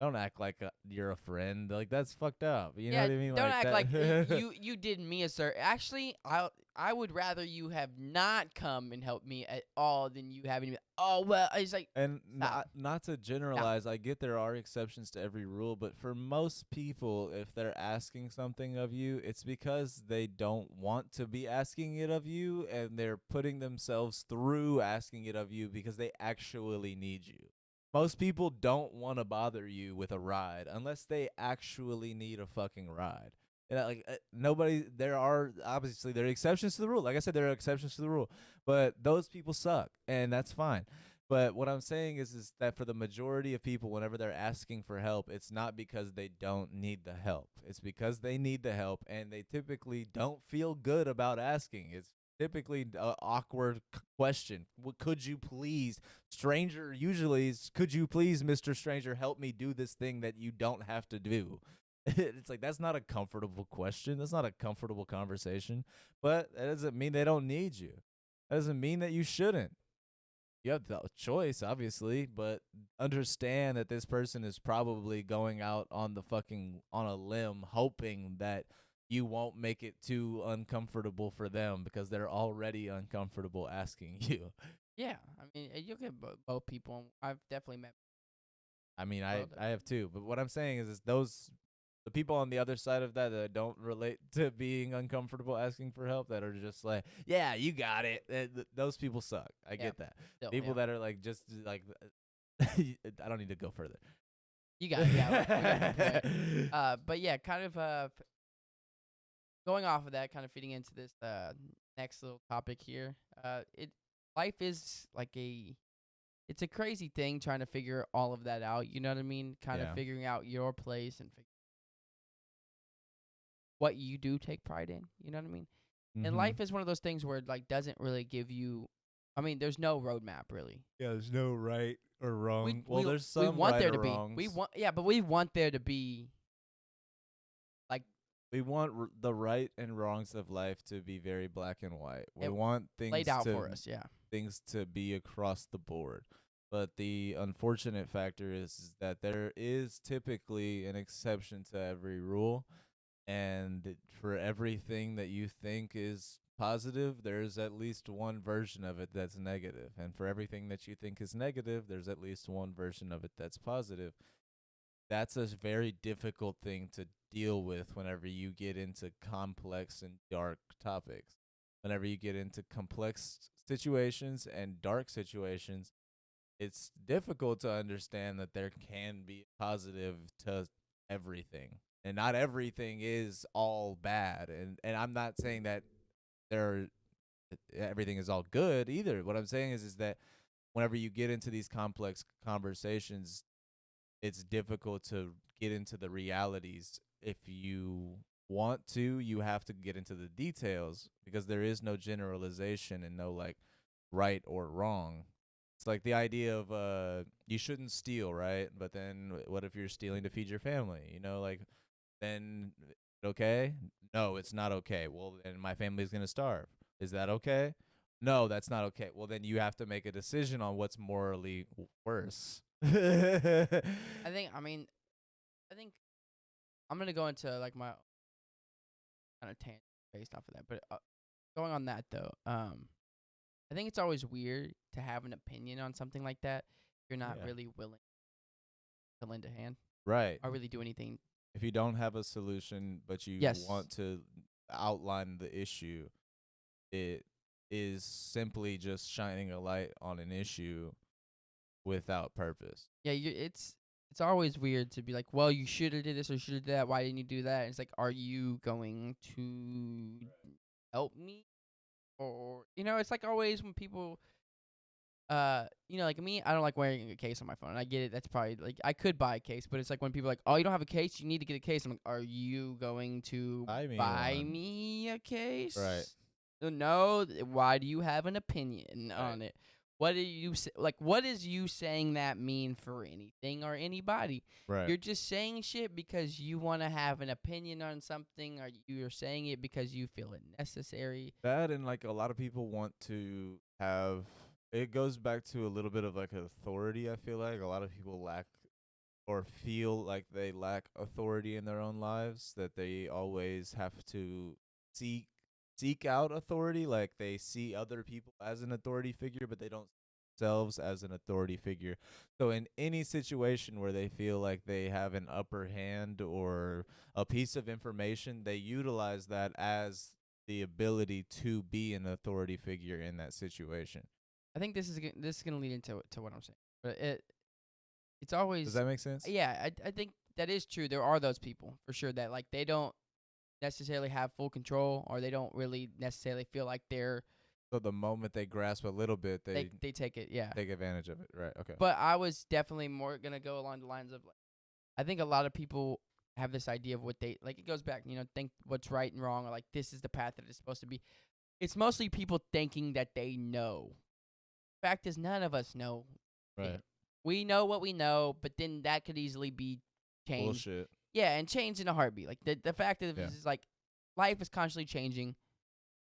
don't act like you're a friend. Like that's fucked up. You know what I mean? Don't act like that. you did me a sir. Actually, I would rather you have not come and helped me at all than you having me. Oh well, it's like And stop. not to generalize, I get there are exceptions to every rule, but for most people, if they're asking something of you, it's because they don't want to be asking it of you, and they're putting themselves through asking it of you because they actually need you. Most people don't want to bother you with a ride unless they actually need a fucking ride. And there are exceptions to the rule. Like I said, there are exceptions to the rule, but those people suck, and that's fine. But what I'm saying is that for the majority of people, whenever they're asking for help, it's not because they don't need the help. It's because they need the help, and they typically don't feel good about asking. It's typically an awkward question. Could you please, stranger, usually is, could you please, Mr. Stranger, help me do this thing that you don't have to do? It's like, that's not a comfortable question. That's not a comfortable conversation. But that doesn't mean they don't need you. That doesn't mean that you shouldn't. You have the choice, obviously, but understand that this person is probably going out on a limb hoping that you won't make it too uncomfortable for them because they're already uncomfortable asking you. Yeah, I mean you get both people. I've definitely met. I mean, I have too, but what I'm saying is the people on the other side of that don't relate to being uncomfortable asking for help, that are just like, yeah, you got it. Those people suck. I get that. Still, People that are like just like, I don't need to go further. You got it. Yeah. But yeah, kind of going off of that, kind of feeding into this next little topic here. Life is like it's a crazy thing trying to figure all of that out. You know what I mean? Kind of figuring out your place and what you do take pride in. You know what I mean? And life is one of those things where it like doesn't really give you. I mean, there's no roadmap really. Yeah, there's no right or wrong. There's some we want right there or to be. wrongs. But we want there to be. Like we want the right and wrongs of life to be very black and white. We It want things laid out for us. Yeah. things to be across the board. But the unfortunate factor is that there is typically an exception to every rule. And for everything that you think is positive, there's at least one version of it that's negative. And for everything that you think is negative, there's at least one version of it that's positive. That's a very difficult thing to deal with whenever you get into complex and dark topics. Whenever you get into complex situations and dark situations, it's difficult to understand that there can be positive to everything. And not everything is all bad. And I'm not saying that everything is all good either. What I'm saying is that whenever you get into these complex conversations, it's difficult to get into the realities. If you want to, you have to get into the details because there is no generalization and no like right or wrong. It's like the idea of you shouldn't steal, right? But then what if you're stealing to feed your family? You know, like then okay? No, it's not okay. Well, then my family's going to starve. Is that okay? No, that's not okay. Well, then you have to make a decision on what's morally worse. I think I'm gonna go into like my kind of tangent based off of that. But going on that though, I think it's always weird to have an opinion on something like that. You're not really willing to lend a hand, right? Or really do anything. If you don't have a solution, but you want to outline the issue, it is simply just shining a light on an issue without purpose. Yeah, it's it's always weird to be like, well, you should have did this or should have did that. Why didn't you do that? And it's like, are you going to help me? Or it's like always when people like me, I don't like wearing a case on my phone. And I get it. That's probably like I could buy a case, but it's like when people are like, "Oh, you don't have a case, you need to get a case." I'm like, "Are you going to Buy me buy one." me a case?" Right. No. Why do you have an opinion Right. on it? What do you what is you saying that mean for anything or anybody? Right. You're just saying shit because you want to have an opinion on something, or you're saying it because you feel it necessary. That and like a lot of people want to have. It goes back to a little bit of like authority. I feel like a lot of people lack or feel like they lack authority in their own lives. That they always have to seek out authority. Like they see other people as an authority figure, but they don't see themselves as an authority figure. So in any situation where they feel like they have an upper hand or a piece of information, they utilize that as the ability to be an authority figure in that situation. I think this is gonna lead into what I'm saying, but it's always. Does that make sense? Yeah, I think that is true. There are those people for sure that like they don't necessarily have full control, or they don't really necessarily feel like they're. So the moment they grasp a little bit, they take it, yeah. take advantage of it, right? Okay. But I was definitely more gonna go along the lines of like, I think a lot of people have this idea of what they like. It goes back, think what's right and wrong, or like this is the path that it's supposed to be. It's mostly people thinking that they know. Fact is, none of us know. Right. We know what we know, but then that could easily be changed. Bullshit. Yeah, and changed in a heartbeat. Like the fact of it is like life is constantly changing.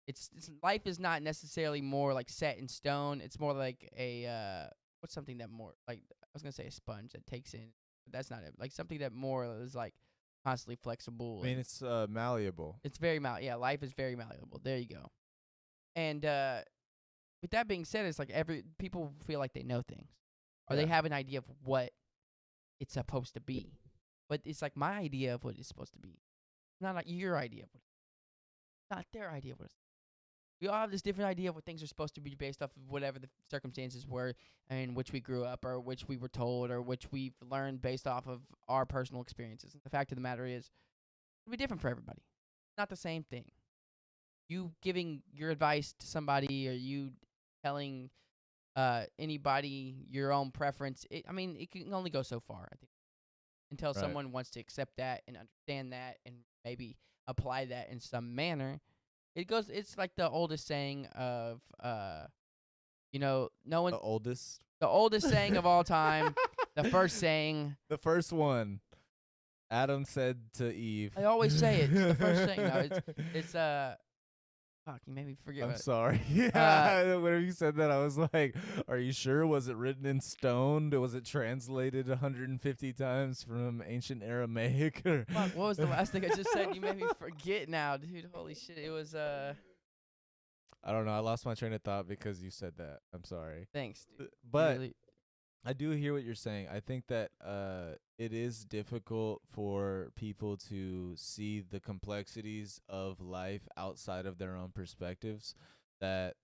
It's life is not necessarily more like set in stone. It's more like a what's something that more like I was gonna say a sponge that takes in. But that's not it. Like something that more is like constantly flexible. I mean, it's malleable. It's very malleable. Yeah, life is very malleable. There you go. And with that being said, it's like people feel like they know things, or they have an idea of what it's supposed to be, but it's like my idea of what it's supposed to be, not like your idea of what, not their idea of what. We all have this different idea of what things are supposed to be based off of whatever the circumstances were in which we grew up, or which we were told, or which we've learned based off of our personal experiences. And the fact of the matter is, it'll be different for everybody. Not the same thing. You giving your advice to somebody, or you telling anybody your own preference, it can only go so far, I think, until someone wants to accept that and understand that and maybe apply that in some manner. It's like the oldest saying of no one, the oldest saying of all time, the first saying, the first one Adam said to Eve. I always say it. It's the first saying. No, it's fuck, you made me forget. I'm sorry. Whenever you said that, I was like, "Are you sure? Was it written in stone? Was it translated 150 times from ancient Aramaic?" Or fuck, what was the last thing I just said? You made me forget now, dude. Holy shit! It was I don't know. I lost my train of thought because you said that. I'm sorry. Thanks, dude. But Really. I do hear what you're saying. I think that it is difficult for people to see the complexities of life outside of their own perspectives, that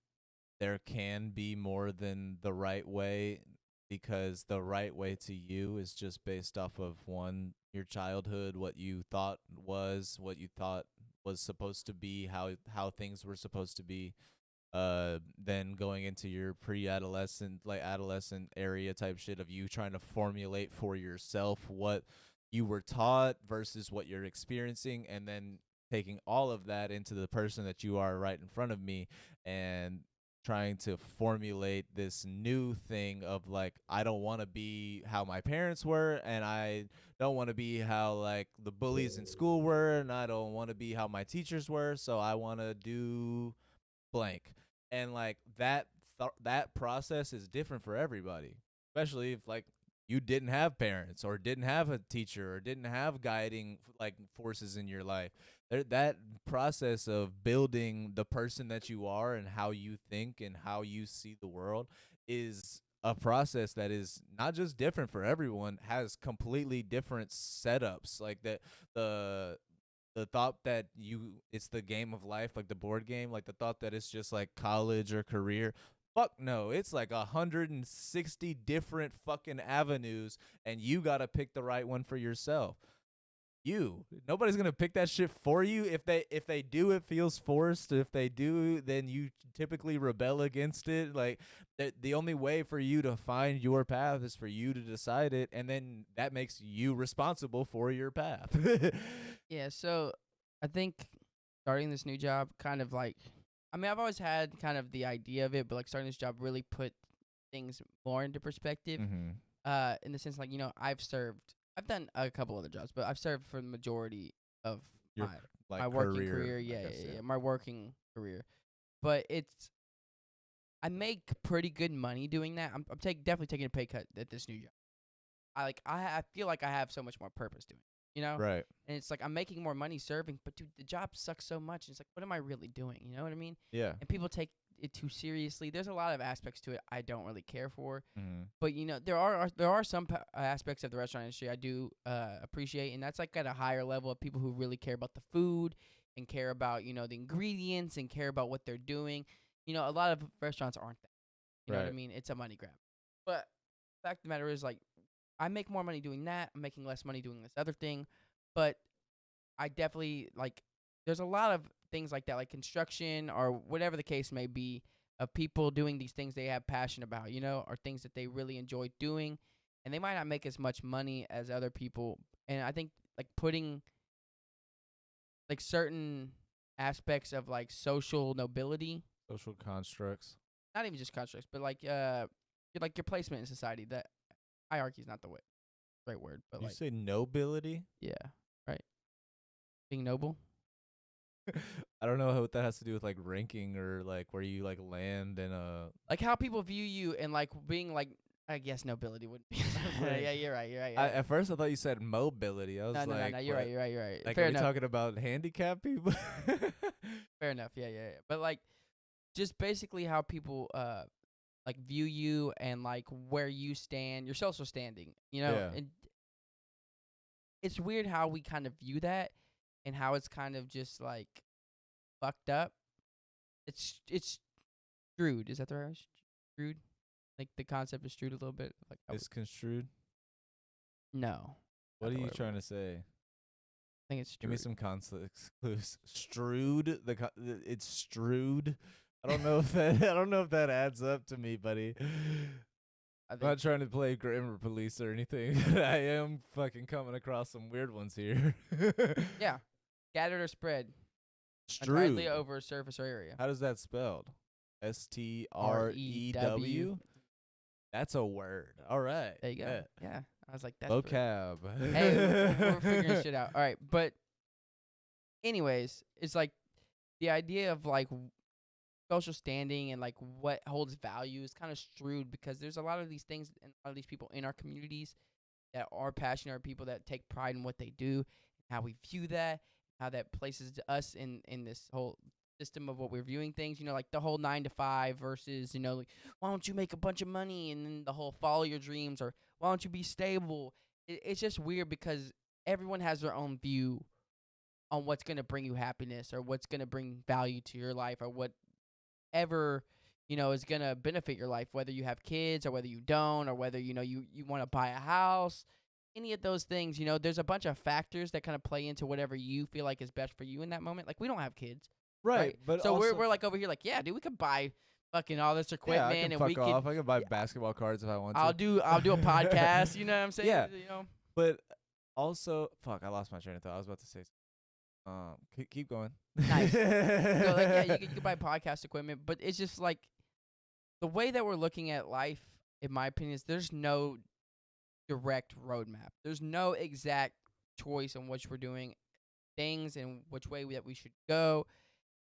there can be more than the right way, because the right way to you is just based off of your childhood, what you thought was supposed to be, how things were supposed to be. Then going into your pre-adolescent, like adolescent area type shit of you trying to formulate for yourself what you were taught versus what you're experiencing, and then taking all of that into the person that you are right in front of me and trying to formulate this new thing of like, I don't want to be how my parents were, and I don't want to be how like the bullies in school were, and I don't want to be how my teachers were, so I want to do blank. And like that process is different for everybody, especially if like you didn't have parents or didn't have a teacher or didn't have guiding like forces in your life. That process of building the person that you are and how you think and how you see the world is a process that is not just different for everyone, has completely different setups. Like that the thought that it's the game of life, like the board game, like the thought that it's just like college or career, Fuck no, it's like 160 different fucking avenues, and you gotta pick the right one for yourself. Nobody's gonna pick that shit for you. If they do, it feels forced. If they do, then you typically rebel against it. Like the only way for you to find your path is for you to decide it, and then that makes you responsible for your path. Yeah, so I think starting this new job kind of like, I mean, I've always had kind of the idea of it, but like starting this job really put things more into perspective. In the sense, like, you know, I've done a couple other jobs, but I've served for the majority of Your, my working career. I Yeah, guess, yeah, my working career. But I make pretty good money doing that. I'm definitely taking a pay cut at this new job. I feel like I have so much more purpose doing it, you know? Right. And it's like I'm making more money serving, but dude, the job sucks so much. And it's like, what am I really doing? You know what I mean? Yeah. And people take it too seriously. There's a lot of aspects to it I don't really care for. Mm-hmm. But you know, there are some aspects of the restaurant industry I do appreciate, and that's like at a higher level of people who really care about the food and care about, you know, the ingredients and care about what they're doing. You know, a lot of restaurants aren't that. You know what I mean? It's a money grab. But the fact of the matter is, like, I make more money doing that. I'm making less money doing this other thing. But I definitely, like, there's a lot of things like that, like construction or whatever the case may be, of people doing these things they have passion about, you know, or things that they really enjoy doing. And they might not make as much money as other people. And I think, like, putting, like, certain aspects of, like, social nobility, Social constructs. not even just constructs, but, like your placement in society, that hierarchy is not the right word, but, You like, say nobility? yeah, right. Being noble. I don't know what that has to do with like ranking or like where you like land in a. Like how people view you and like being like, I guess nobility wouldn't be. Yeah, you're right. At first, I thought you said mobility. I was No, like, no. You're what? right. Like, Fair are we enough. talking about handicapped people? Fair enough. Yeah. But like, just basically how people like view you and like where you stand, your social standing. You know, Yeah. and it's weird how we kind of view that and how it's kind of just like fucked up. It's screwed. Is that the right word? Screwed? Like the concept is screwed a little bit. Like Misconstrued. no. What Not are the you word. trying to say? I think it's Give me screwed. some context clues. Strewed. It's strewed. I don't know if that adds up to me, buddy. I I'm think not trying to play grammar police or anything. I am fucking coming across some weird ones here. yeah. Scattered or spread. Strewed. Entirely over a surface or area. How does that spelled? STREW. R-E-W. That's a word. All right. There you go. Bet. Yeah. I was like, that's pretty- Vocab. Hey, we're figuring shit out. All right, but anyways, it's like the idea of like social standing and like what holds value is kind of strewed because there's a lot of these things and a lot of these people in our communities that are passionate, or people that take pride in what they do, how we view that, how that places us in this whole system of what we're viewing things, you know, like the whole 9 to 5 versus, you know, like, why don't you make a bunch of money, and then the whole follow your dreams, or why don't you be stable. It's just weird because everyone has their own view on what's going to bring you happiness or what's going to bring value to your life or whatever, you know, is going to benefit your life, whether you have kids or whether you don't, or whether, you know, you want to buy a house. Any of those things, you know, there's a bunch of factors that kind of play into whatever you feel like is best for you in that moment. Like, we don't have kids. Right, but so also, we're like over here like, yeah, dude, we could buy fucking all this yeah, equipment I can and fuck we could off. I can buy basketball cards if I want to. I'll do a podcast, you know what I'm saying? Yeah. You know? But also, fuck, I lost my train of thought. I was about to say, keep going. Nice. So like, yeah, you could buy podcast equipment, but it's just like the way that we're looking at life, in my opinion, is there's no direct roadmap. There's no exact choice on which we're doing things and which way that we should go.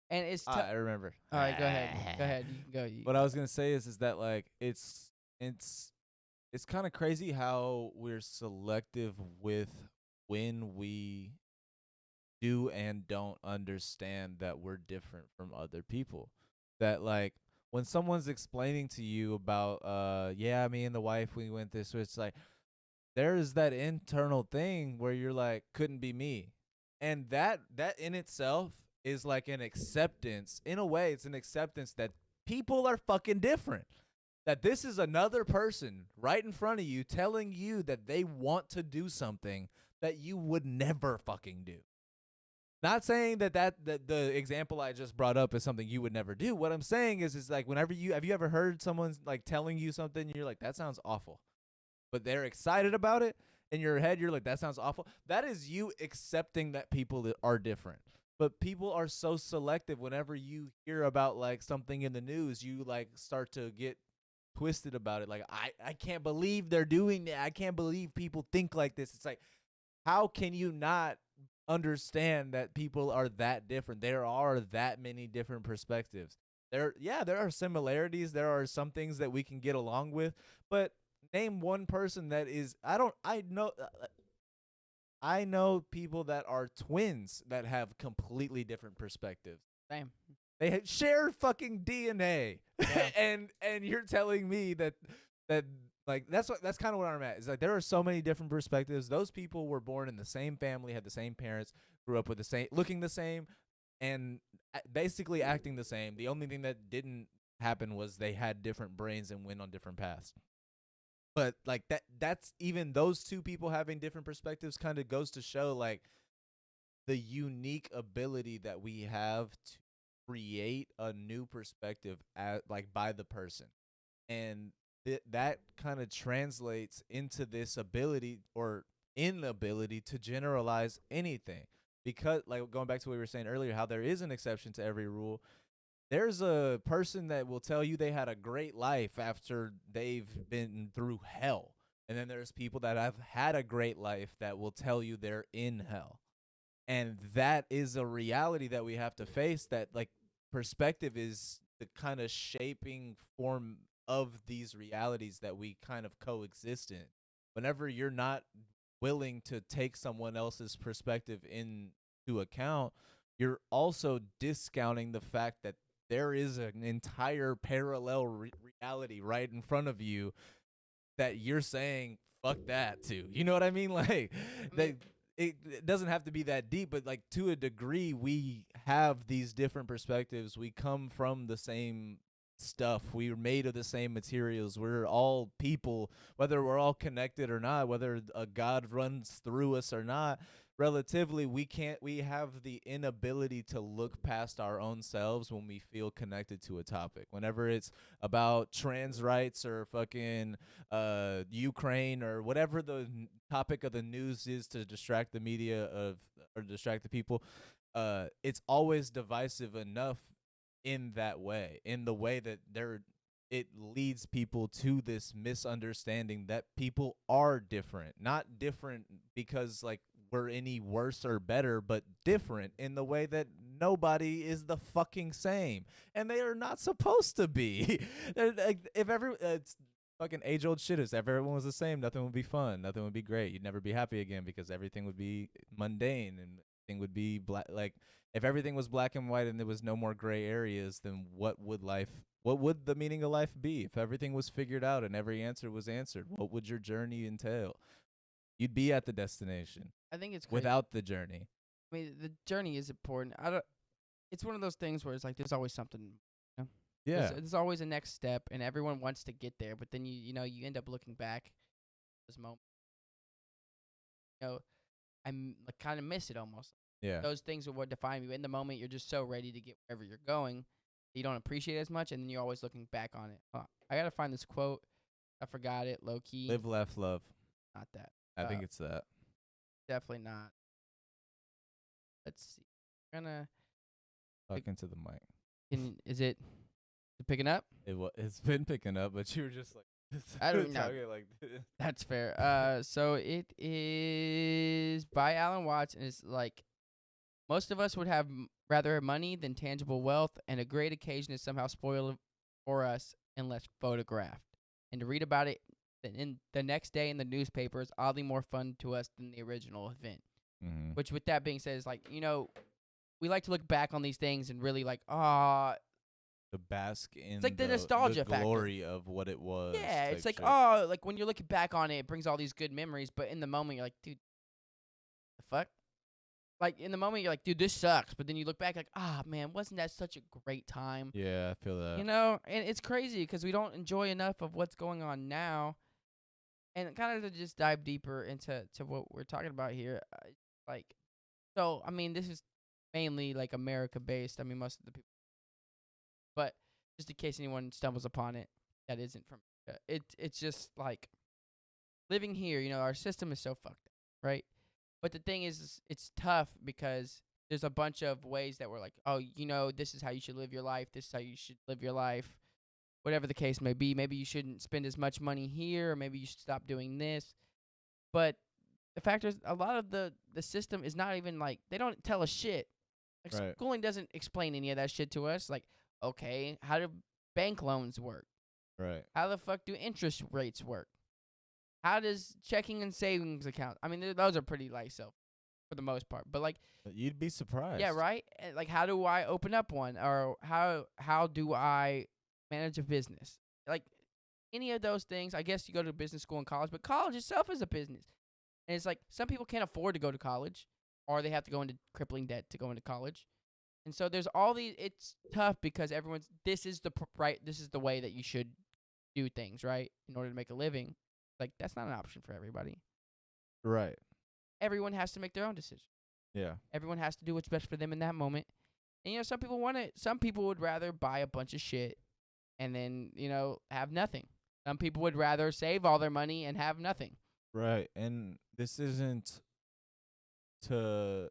And it's I remember. all right. Go ahead. You can go. What I was gonna say is that like it's kind of crazy how we're selective with when we do and don't understand that we're different from other people. That like when someone's explaining to you about yeah, me and the wife, we went this way, it's like there's that internal thing where you're like, couldn't be me. And that in itself is like an acceptance. In a way, it's an acceptance that people are fucking different. That this is another person right in front of you telling you that they want to do something that you would never fucking do. Not saying that the example I just brought up is something you would never do. What I'm saying is like whenever have you ever heard someone like telling you something and you're like, that sounds awful, but they're excited about it? In your head, you're like, that sounds awful. That is you accepting that people are different. But people are so selective. Whenever you hear about like something in the news, you like start to get twisted about it. Like, I can't believe they're doing that. I can't believe people think like this. It's like, how can you not understand that people are that different? There are that many different perspectives. There are similarities. There are some things that we can get along with, but name one person that is, I know people that are twins that have completely different perspectives. Same. They share fucking DNA. Yeah. and you're telling me that like that's kind of what I'm at. Is like there are so many different perspectives. Those people were born in the same family, had the same parents, grew up with the same, looking the same, and basically acting the same. The only thing that didn't happen was they had different brains and went on different paths. But like that's even those two people having different perspectives kind of goes to show like the unique ability that we have to create a new perspective by the person. And that kind of translates into this ability or inability to generalize anything. Because like going back to what we were saying earlier, how there is an exception to every rule. There's a person that will tell you they had a great life after they've been through hell. And then there's people that have had a great life that will tell you they're in hell. And that is a reality that we have to face, that like perspective is the kind of shaping form of these realities that we kind of coexist in. Whenever you're not willing to take someone else's perspective into account, you're also discounting the fact that there is an entire parallel reality right in front of you that you're saying fuck that to. You know what I mean? Like it doesn't have to be that deep, but like to a degree we have these different perspectives. We come from the same stuff. We're made of the same materials. We're all people, whether we're all connected or not, whether a God runs through us or not. Relatively, we have the inability to look past our own selves when we feel connected to a topic. Whenever it's about trans rights or fucking Ukraine or whatever the topic of the news is to distract the media or distract the people, it's always divisive enough in that way, in the way that it leads people to this misunderstanding that people are different. Not different because like we're any worse or better, but different in the way that nobody is the fucking same, and they are not supposed to be. Like, if it's fucking age-old shit is, if everyone was the same, nothing would be fun, nothing would be great. You'd never be happy again because everything would be mundane and everything would be black. Like if everything was black and white and there was no more gray areas, then what would the meaning of life be? If everything was figured out and every answer was answered, what would your journey entail? You'd be at the destination. I think it's crazy. Without the journey. I mean, the journey is important. It's one of those things where it's like there's always something. You know? Yeah. There's always a next step, and everyone wants to get there, but then you end up looking back at this moment. I'm like kind of miss it almost. Yeah. Those things are what define you. In the moment, you're just so ready to get wherever you're going, you don't appreciate it as much, and then you're always looking back on it. I gotta find this quote. I forgot it. Low key. Live, laugh, love. Not that. I think it's that. Definitely not. Let's see. I'm gonna Talk into the mic. is it picking up? It's been picking up, but you were just like I don't know. talking like this. That's fair. So it is by Alan Watts, and it's like most of us would have rather money than tangible wealth, and a great occasion is somehow spoiled for us unless photographed. And to read about it in the next day in the newspaper is oddly more fun to us than the original event. Mm-hmm. Which, with that being said, is like, we like to look back on these things and really like, the bask in it's like the nostalgia the glory of what it was. Yeah, it's like, shit. like when you're looking back on it, it brings all these good memories, but in the moment, you're like, dude, the fuck? like in the moment you're like, dude, this sucks, but then you look back like, man, wasn't that such a great time? Yeah, I feel that. You know, and it's crazy because we don't enjoy enough of what's going on now. And kind of to just dive deeper into what we're talking about here, like, so I mean, this is mainly like America based. I mean, most of the people, but just in case anyone stumbles upon it that isn't from America, it's just like living here. You know, our system is so fucked up, right? But the thing is it's tough because there's a bunch of ways that we're like, oh, you know, this is how you should live your life. This is how you should live your life. Whatever the case may be. Maybe you shouldn't spend as much money here, or maybe you should stop doing this. But the fact is, a lot of the system is not even like, they don't tell us shit. Like, Right. schooling doesn't explain any of that shit to us. Like, okay, how do bank loans work? Right. How the fuck do interest rates work? How does checking and savings account? I mean, those are pretty like self for the most part. But like, You'd be surprised. yeah, right. Like, how do I open up one, or how do I manage a business? Like, any of those things. I guess you go to business school and college, but college itself is a business. And it's like some people can't afford to go to college, or they have to go into crippling debt to go into college. And so there's all these. It's tough because everyone's. This is the way that you should do things, right, in order to make a living. Like, that's not an option for everybody. Right. Everyone has to make their own decision. Yeah. Everyone has to do what's best for them in that moment. And, you know, some people want it. Some people would rather buy a bunch of shit and then, you know, have nothing. Some people would rather save all their money and have nothing. Right. And this isn't to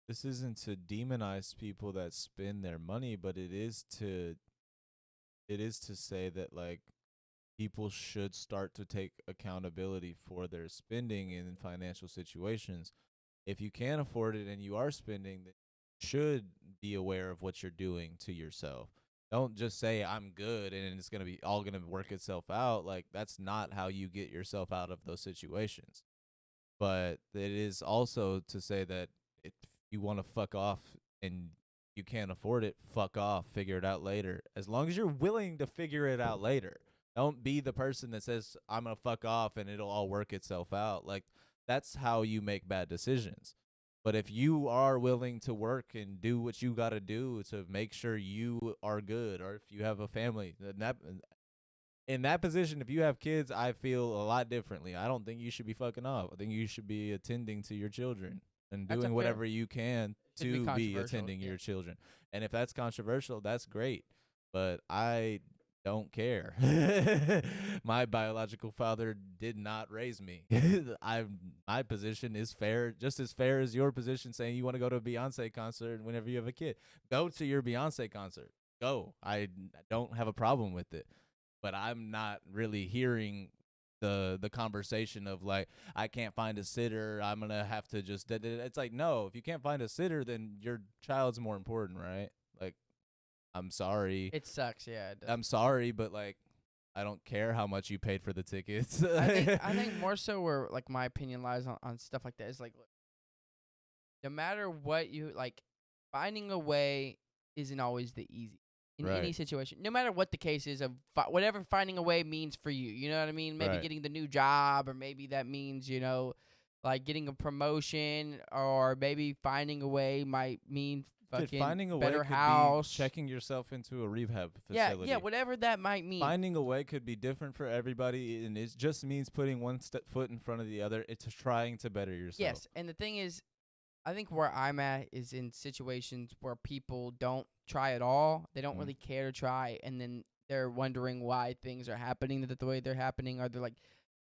demonize people that spend their money, but it is to say that, like, people should start to take accountability for their spending in financial situations. If you can't afford it and you are spending, then you should be aware of what you're doing to yourself. Don't just say I'm good and it's going to be all going to work itself out. Like, that's not how you get yourself out of those situations. But it is also to say that if you want to fuck off and you can't afford it, fuck off, figure it out later. As long as you're willing to figure it out later. Don't be the person that says, I'm going to fuck off and it'll all work itself out. Like, that's how you make bad decisions. But if you are willing to work and do what you got to do to make sure you are good, or if you have a family, in that position, if you have kids, I feel a lot differently. I don't think you should be fucking off. I think you should be attending to your children and That's a doing fair- whatever you can Could be to be controversial, attending yeah. your children. And if that's controversial, that's great. But I don't care. My biological father did not raise me. My position is fair, just as fair as your position saying you want to go to a Beyonce concert whenever you have a kid. Go to your Beyonce concert. Go. I don't have a problem with it. But I'm not really hearing the conversation of, like, I can't find a sitter, I'm going to have to just it's like, no, if you can't find a sitter, then your child's more important, right? Like, I'm sorry. It sucks, yeah. It does. I'm sorry, but, like, I don't care how much you paid for the tickets. I think more so where, like, my opinion lies on stuff like that is, like, look, no matter what you, like, finding a way isn't always the easy in any Right. situation. No matter what the case is of whatever finding a way means for you. You know what I mean? Maybe Right. getting the new job, or maybe that means, you know, like getting a promotion, or maybe finding a way might mean Dude, fucking finding a way better could house. be checking yourself into a rehab yeah, facility. yeah, whatever that might mean. Finding a way could be different for everybody, and it just means putting one foot in front of the other. It's trying to better yourself. Yes, and the thing is, I think where I'm at is in situations where people don't try at all. They don't Mhm. really care to try, and then they're wondering why things are happening the way they're happening, or they're like,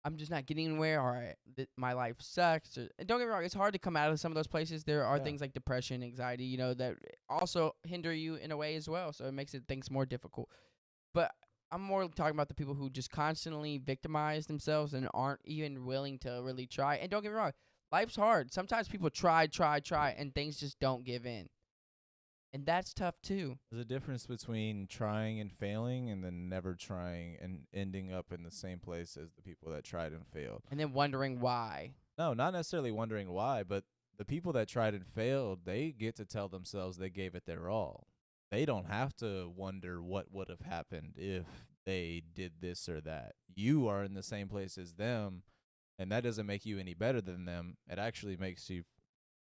I'm just not getting anywhere, or my life sucks. And don't get me wrong, it's hard to come out of some of those places. There are Yeah. things like depression, anxiety, you know, that also hinder you in a way as well, so it makes things more difficult. But I'm more talking about the people who just constantly victimize themselves and aren't even willing to really try. And don't get me wrong, life's hard. Sometimes people try, and things just don't give in. And that's tough too. There's a difference between trying and failing and then never trying and ending up in the same place as the people that tried and failed. And then wondering why. No, not necessarily wondering why, but the people that tried and failed, they get to tell themselves they gave it their all. They don't have to wonder what would have happened if they did this or that. You are in the same place as them, and that doesn't make you any better than them. It actually makes you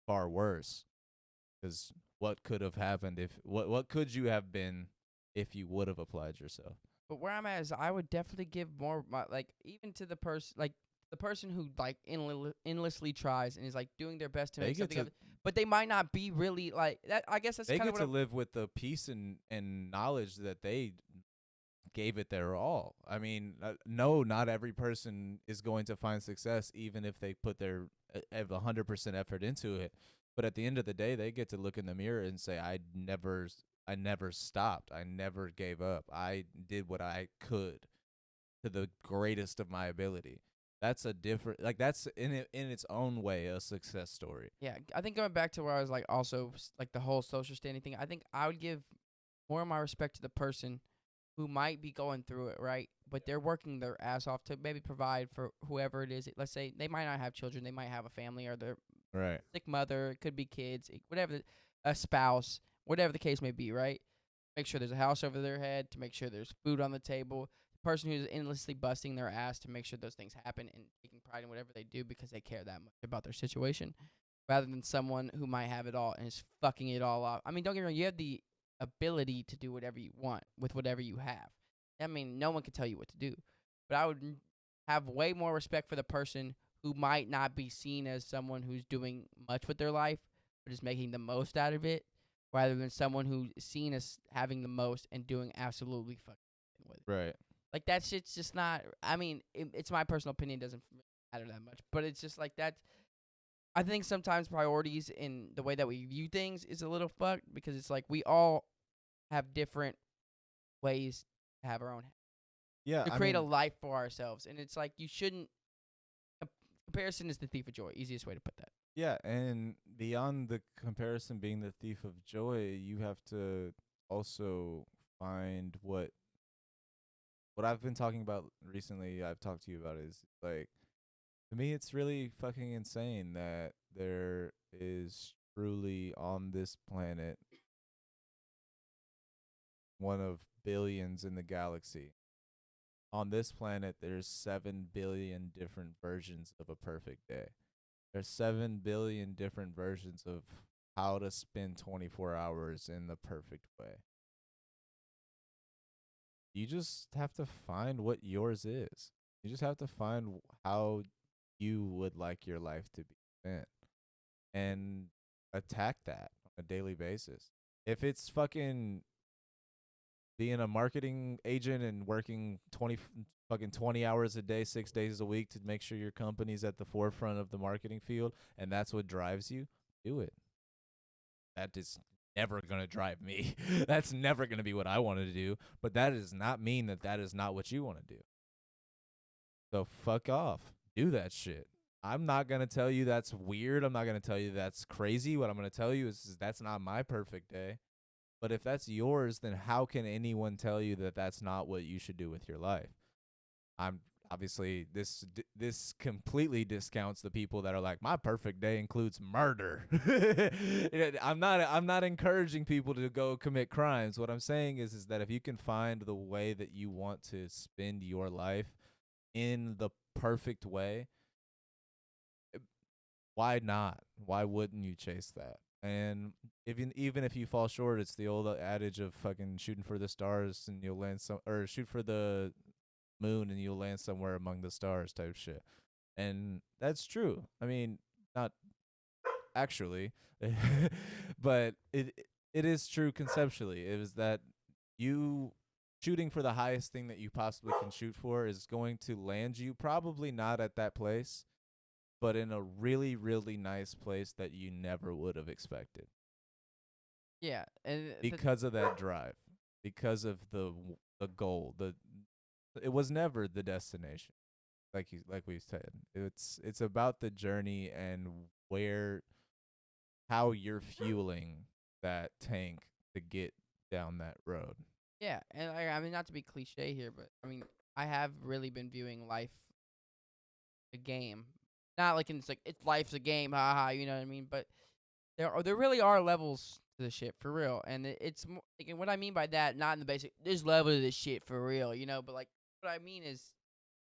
far worse. Because what could have happened if what could you have been if you would have applied yourself? But where I'm at is I would definitely give more, like, even to the person, like, the person who, like, endlessly tries and is, like, doing their best to They make get something to- of it, but they might not be really, like, that. I guess that's They kind get of to what live with the peace and knowledge that they gave it their all. I mean, no, not every person is going to find success, even if they put their 100% effort into it. But at the end of the day, they get to look in the mirror and say, I never stopped. I never gave up. I did what I could to the greatest of my ability. That's a different, like, that's in its own way a success story. Yeah, I think going back to where I was, like, also like the whole social standing thing, I think I would give more of my respect to the person who might be going through it, right? But they're working their ass off to maybe provide for whoever it is. Let's say they might not have children, they might have a family, or they're Right. sick mother, it could be kids, whatever, a spouse, whatever the case may be, right? Make sure there's a house over their head, to make sure there's food on the table. The person who's endlessly busting their ass to make sure those things happen and taking pride in whatever they do because they care that much about their situation, rather than someone who might have it all and is fucking it all up. I mean, don't get me wrong, you have the ability to do whatever you want with whatever you have. I mean, no one can tell you what to do. But I would have way more respect for the person who might not be seen as someone who's doing much with their life, but is making the most out of it, rather than someone who's seen as having the most and doing absolutely fucking nothing with it. Right. Like, that shit's just not, I mean, it's my personal opinion, it doesn't matter that much, but it's just like that. I think sometimes priorities in the way that we view things is a little fucked, because it's like we all have different ways to have our own, Yeah. to create a life for ourselves. And it's like, you shouldn't, comparison is the thief of joy, easiest way to put that. Yeah, and beyond the comparison being the thief of joy, you have to also find what I've been talking about recently, I've talked to you about, is like, to me it's really fucking insane that there is truly on this planet one of billions in the galaxy. On this planet, there's 7 billion different versions of a perfect day. There's 7 billion different versions of how to spend 24 hours in the perfect way. You just have to find what yours is. You just have to find how you would like your life to be spent and attack that on a daily basis. If it's fucking being a marketing agent and working 20 hours a day, 6 days a week to make sure your company's at the forefront of the marketing field, and that's what drives you, do it. That is never going to drive me. That's never going to be what I want to do, but that does not mean that that is not what you want to do. So fuck off. Do that shit. I'm not going to tell you that's weird. I'm not going to tell you that's crazy. What I'm going to tell you is that's not my perfect day. But if that's yours, then how can anyone tell you that that's not what you should do with your life? I'm obviously this completely discounts the people that are like, my perfect day includes murder. I'm not encouraging people to go commit crimes. What I'm saying is that if you can find the way that you want to spend your life in the perfect way, why not? Why wouldn't you chase that? And even if you fall short, it's the old adage of fucking shooting for the stars and you'll land or shoot for the moon and you'll land somewhere among the stars type shit. And that's true. I mean, not actually, but it is true conceptually. It is that you shooting for the highest thing that you possibly can shoot for is going to land you probably not at that place, but in a really, really nice place that you never would have expected. Yeah, and Because of that drive, because of the goal, it was never the destination. Like we said, it's about the journey and how you're fueling that tank to get down that road. yeah, and I mean, not to be cliche here, but I mean, I have really been viewing life a game. Not like it's life's a game, haha, you know what I mean? But there really are levels to the shit for real, and it's more, like, what I mean by that, not in the basic, there's level to this shit for real, you know. But like, what I mean is,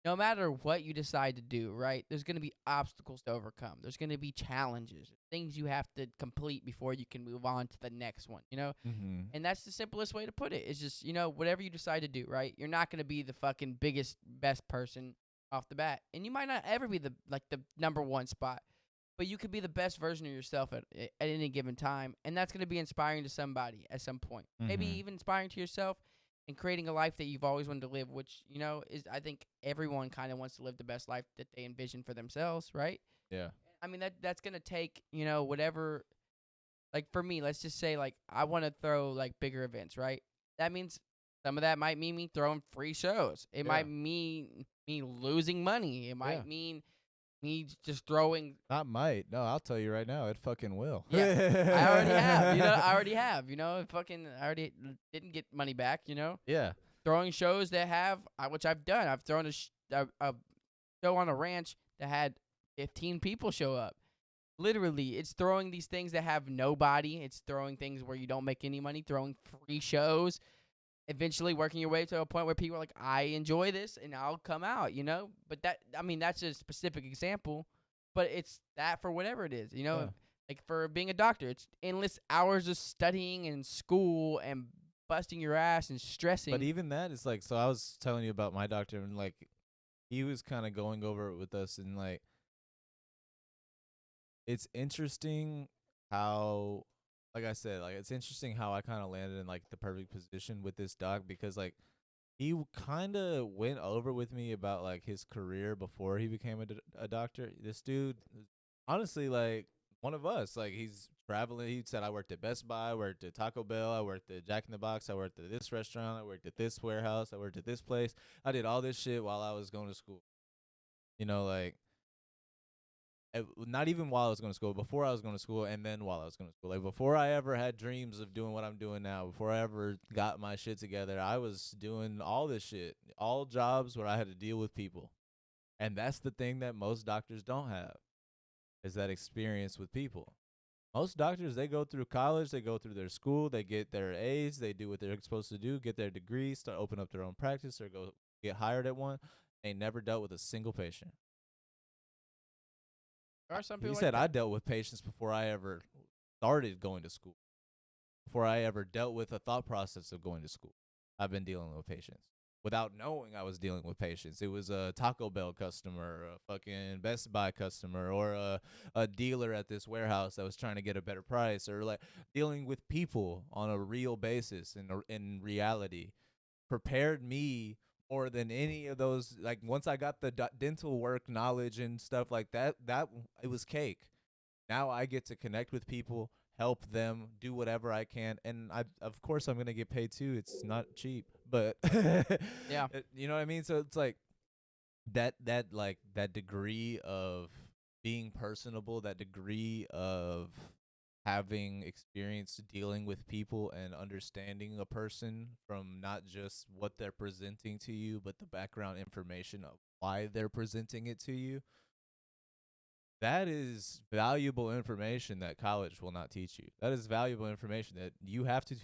no matter what you decide to do, right, there's going to be obstacles to overcome. There's going to be challenges, things you have to complete before you can move on to the next one, you know? Mm-hmm. And that's the simplest way to put it. It's just, you know, whatever you decide to do, right? You're not going to be the fucking biggest, best person off the bat. And you might not ever be the number one spot, but you could be the best version of yourself at any given time. And that's going to be inspiring to somebody at some point. Maybe even inspiring to yourself and creating a life that you've always wanted to live, which, you know, is, I think everyone kind of wants to live the best life that they envision for themselves, right? Yeah. I mean, that's going to take, you know, whatever, like for me, let's just say, like, I want to throw, like, bigger events, right? That means some of that might mean me throwing free shows. It might mean me losing money. It might mean me just throwing. Not might. No, I'll tell you right now, it fucking will. Yeah, I already have. You know, I already have. You know, I already didn't get money back. You know, Yeah. throwing shows that have, which I've done. I've thrown a show on a ranch that had 15 people show up. Literally, it's throwing these things that have nobody. It's throwing things where you don't make any money. Throwing free shows. Eventually working your way to a point where people are like, I enjoy this and I'll come out, you know? But that's a specific example, but it's that for whatever it is, you know? Yeah. Like for being a doctor, it's endless hours of studying and school and busting your ass and stressing. But even that is like, so I was telling you about my doctor, and like, he was kind of going over it with us, and like, it's interesting how, like I said, like, it's interesting how I kind of landed in like the perfect position with this doc, because like he kind of went over with me about like his career before he became a doctor. This dude, honestly, like one of us, like he's traveling. He said, I worked at Best Buy, I worked at Taco Bell, I worked at Jack in the Box, I worked at this restaurant, I worked at this warehouse, I worked at this place. I did all this shit while I was going to school. You know, like, not even while I was going to school, before I was going to school, and then while I was going to school. Like, before I ever had dreams of doing what I'm doing now, before I ever got my shit together, I was doing all this shit, all jobs where I had to deal with people. And that's the thing that most doctors don't have, is that experience with people. Most doctors, they go through college, they go through their school, they get their A's, they do what they're supposed to do, get their degrees, start open up their own practice, or go get hired at one. They never dealt with a single patient. There are some He people said, like I that. dealt with patients before I ever started going to school, before I ever dealt with a thought process of going to school. I've been dealing with patients without knowing I was dealing with patients. It was a Taco Bell customer, a fucking Best Buy customer, or a dealer at this warehouse that was trying to get a better price, or like dealing with people on a real basis in reality. Prepared me more than any of those. Like, once I got the dental work knowledge and stuff like that, it was cake. Now I get to connect with people, help them, do whatever I can, and of course I'm gonna get paid too. It's not cheap, but Yeah. you know what I mean. So it's like that degree of being personable, that degree of having experience dealing with people and understanding a person from not just what they're presenting to you, but the background information of why they're presenting it to you. That is valuable information that college will not teach you. That is valuable information that you have to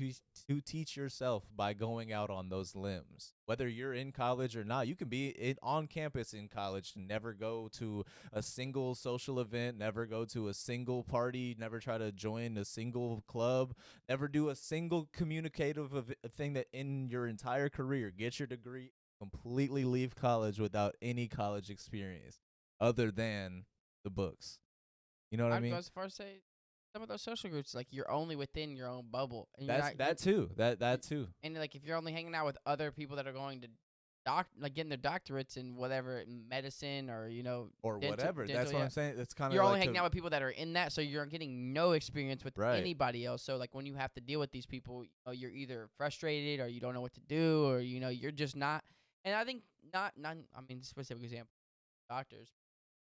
teach yourself by going out on those limbs. Whether you're in college or not, you can be on campus in college and never go to a single social event, never go to a single party, never try to join a single club, never do a single communicative thing that in your entire career. Get your degree, completely leave college without any college experience other than the books. You know what I mean? I'd go as far as say some of those social groups, like you're only within your own bubble. And That's you're not, that too. That too. And like if you're only hanging out with other people that are going to like getting their doctorates in whatever, in medicine or Or whatever. That's what yeah. I'm saying. It's kind of You're like only hanging out with people that are in that, so you're getting no experience with Right. anybody else. So like when you have to deal with these people, you're either frustrated or you don't know what to do, or you're just not. And I think not. I mean, specific example, doctors.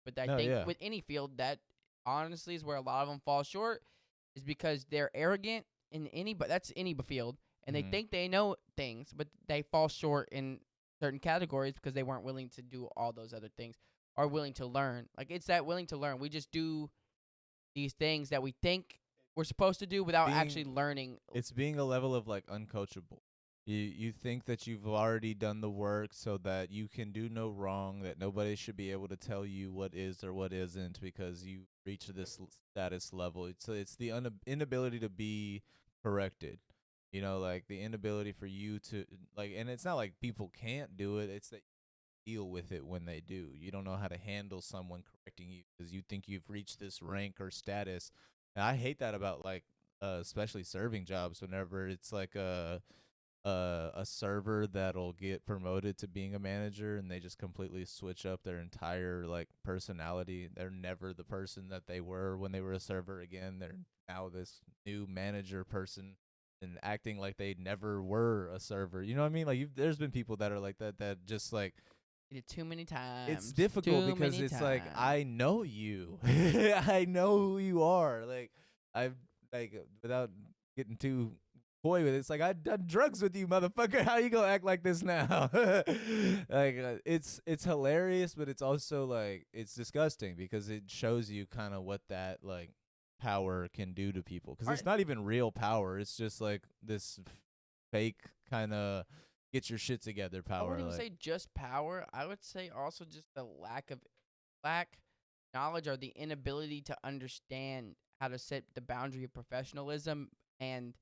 But I No, think yeah. with any field, that honestly is where a lot of them fall short, is because they're arrogant in that's any field, and they Mhm. think they know things, but they fall short in certain categories because they weren't willing to do all those other things, or willing to learn. Like, it's that willing to learn. We just do these things that we think we're supposed to do without Being- actually learning. It's being a level of like uncoachable. You think that you've already done the work so that you can do no wrong, that nobody should be able to tell you what is or what isn't because you reach this status level. It's the inability to be corrected. You know, like the inability for you to like, and it's not like people can't do it. It's that you deal with it when they do. You don't know how to handle someone correcting you because you think you've reached this rank or status. And I hate that about like, especially serving jobs. Whenever it's like a server that'll get promoted to being a manager and they just completely switch up their entire like personality. They're never the person that they were when they were a server again. They're now this new manager person and acting like they never were a server. You know what I mean? Like there's been people that are like that just like Did it too many times. it's difficult Too because many it's like times. I know you. I know who you are. Like I've like without getting too coy with it, it's like I've done drugs with you, motherfucker. How you gonna act like this now? Like it's hilarious, but it's also like it's disgusting because it shows you kind of what that like power can do to people. Because it's not even real power. It's just like this fake kind of get your shit together power. I wouldn't even like, say just power. I would say also just the lack knowledge or the inability to understand how to set the boundary of professionalism and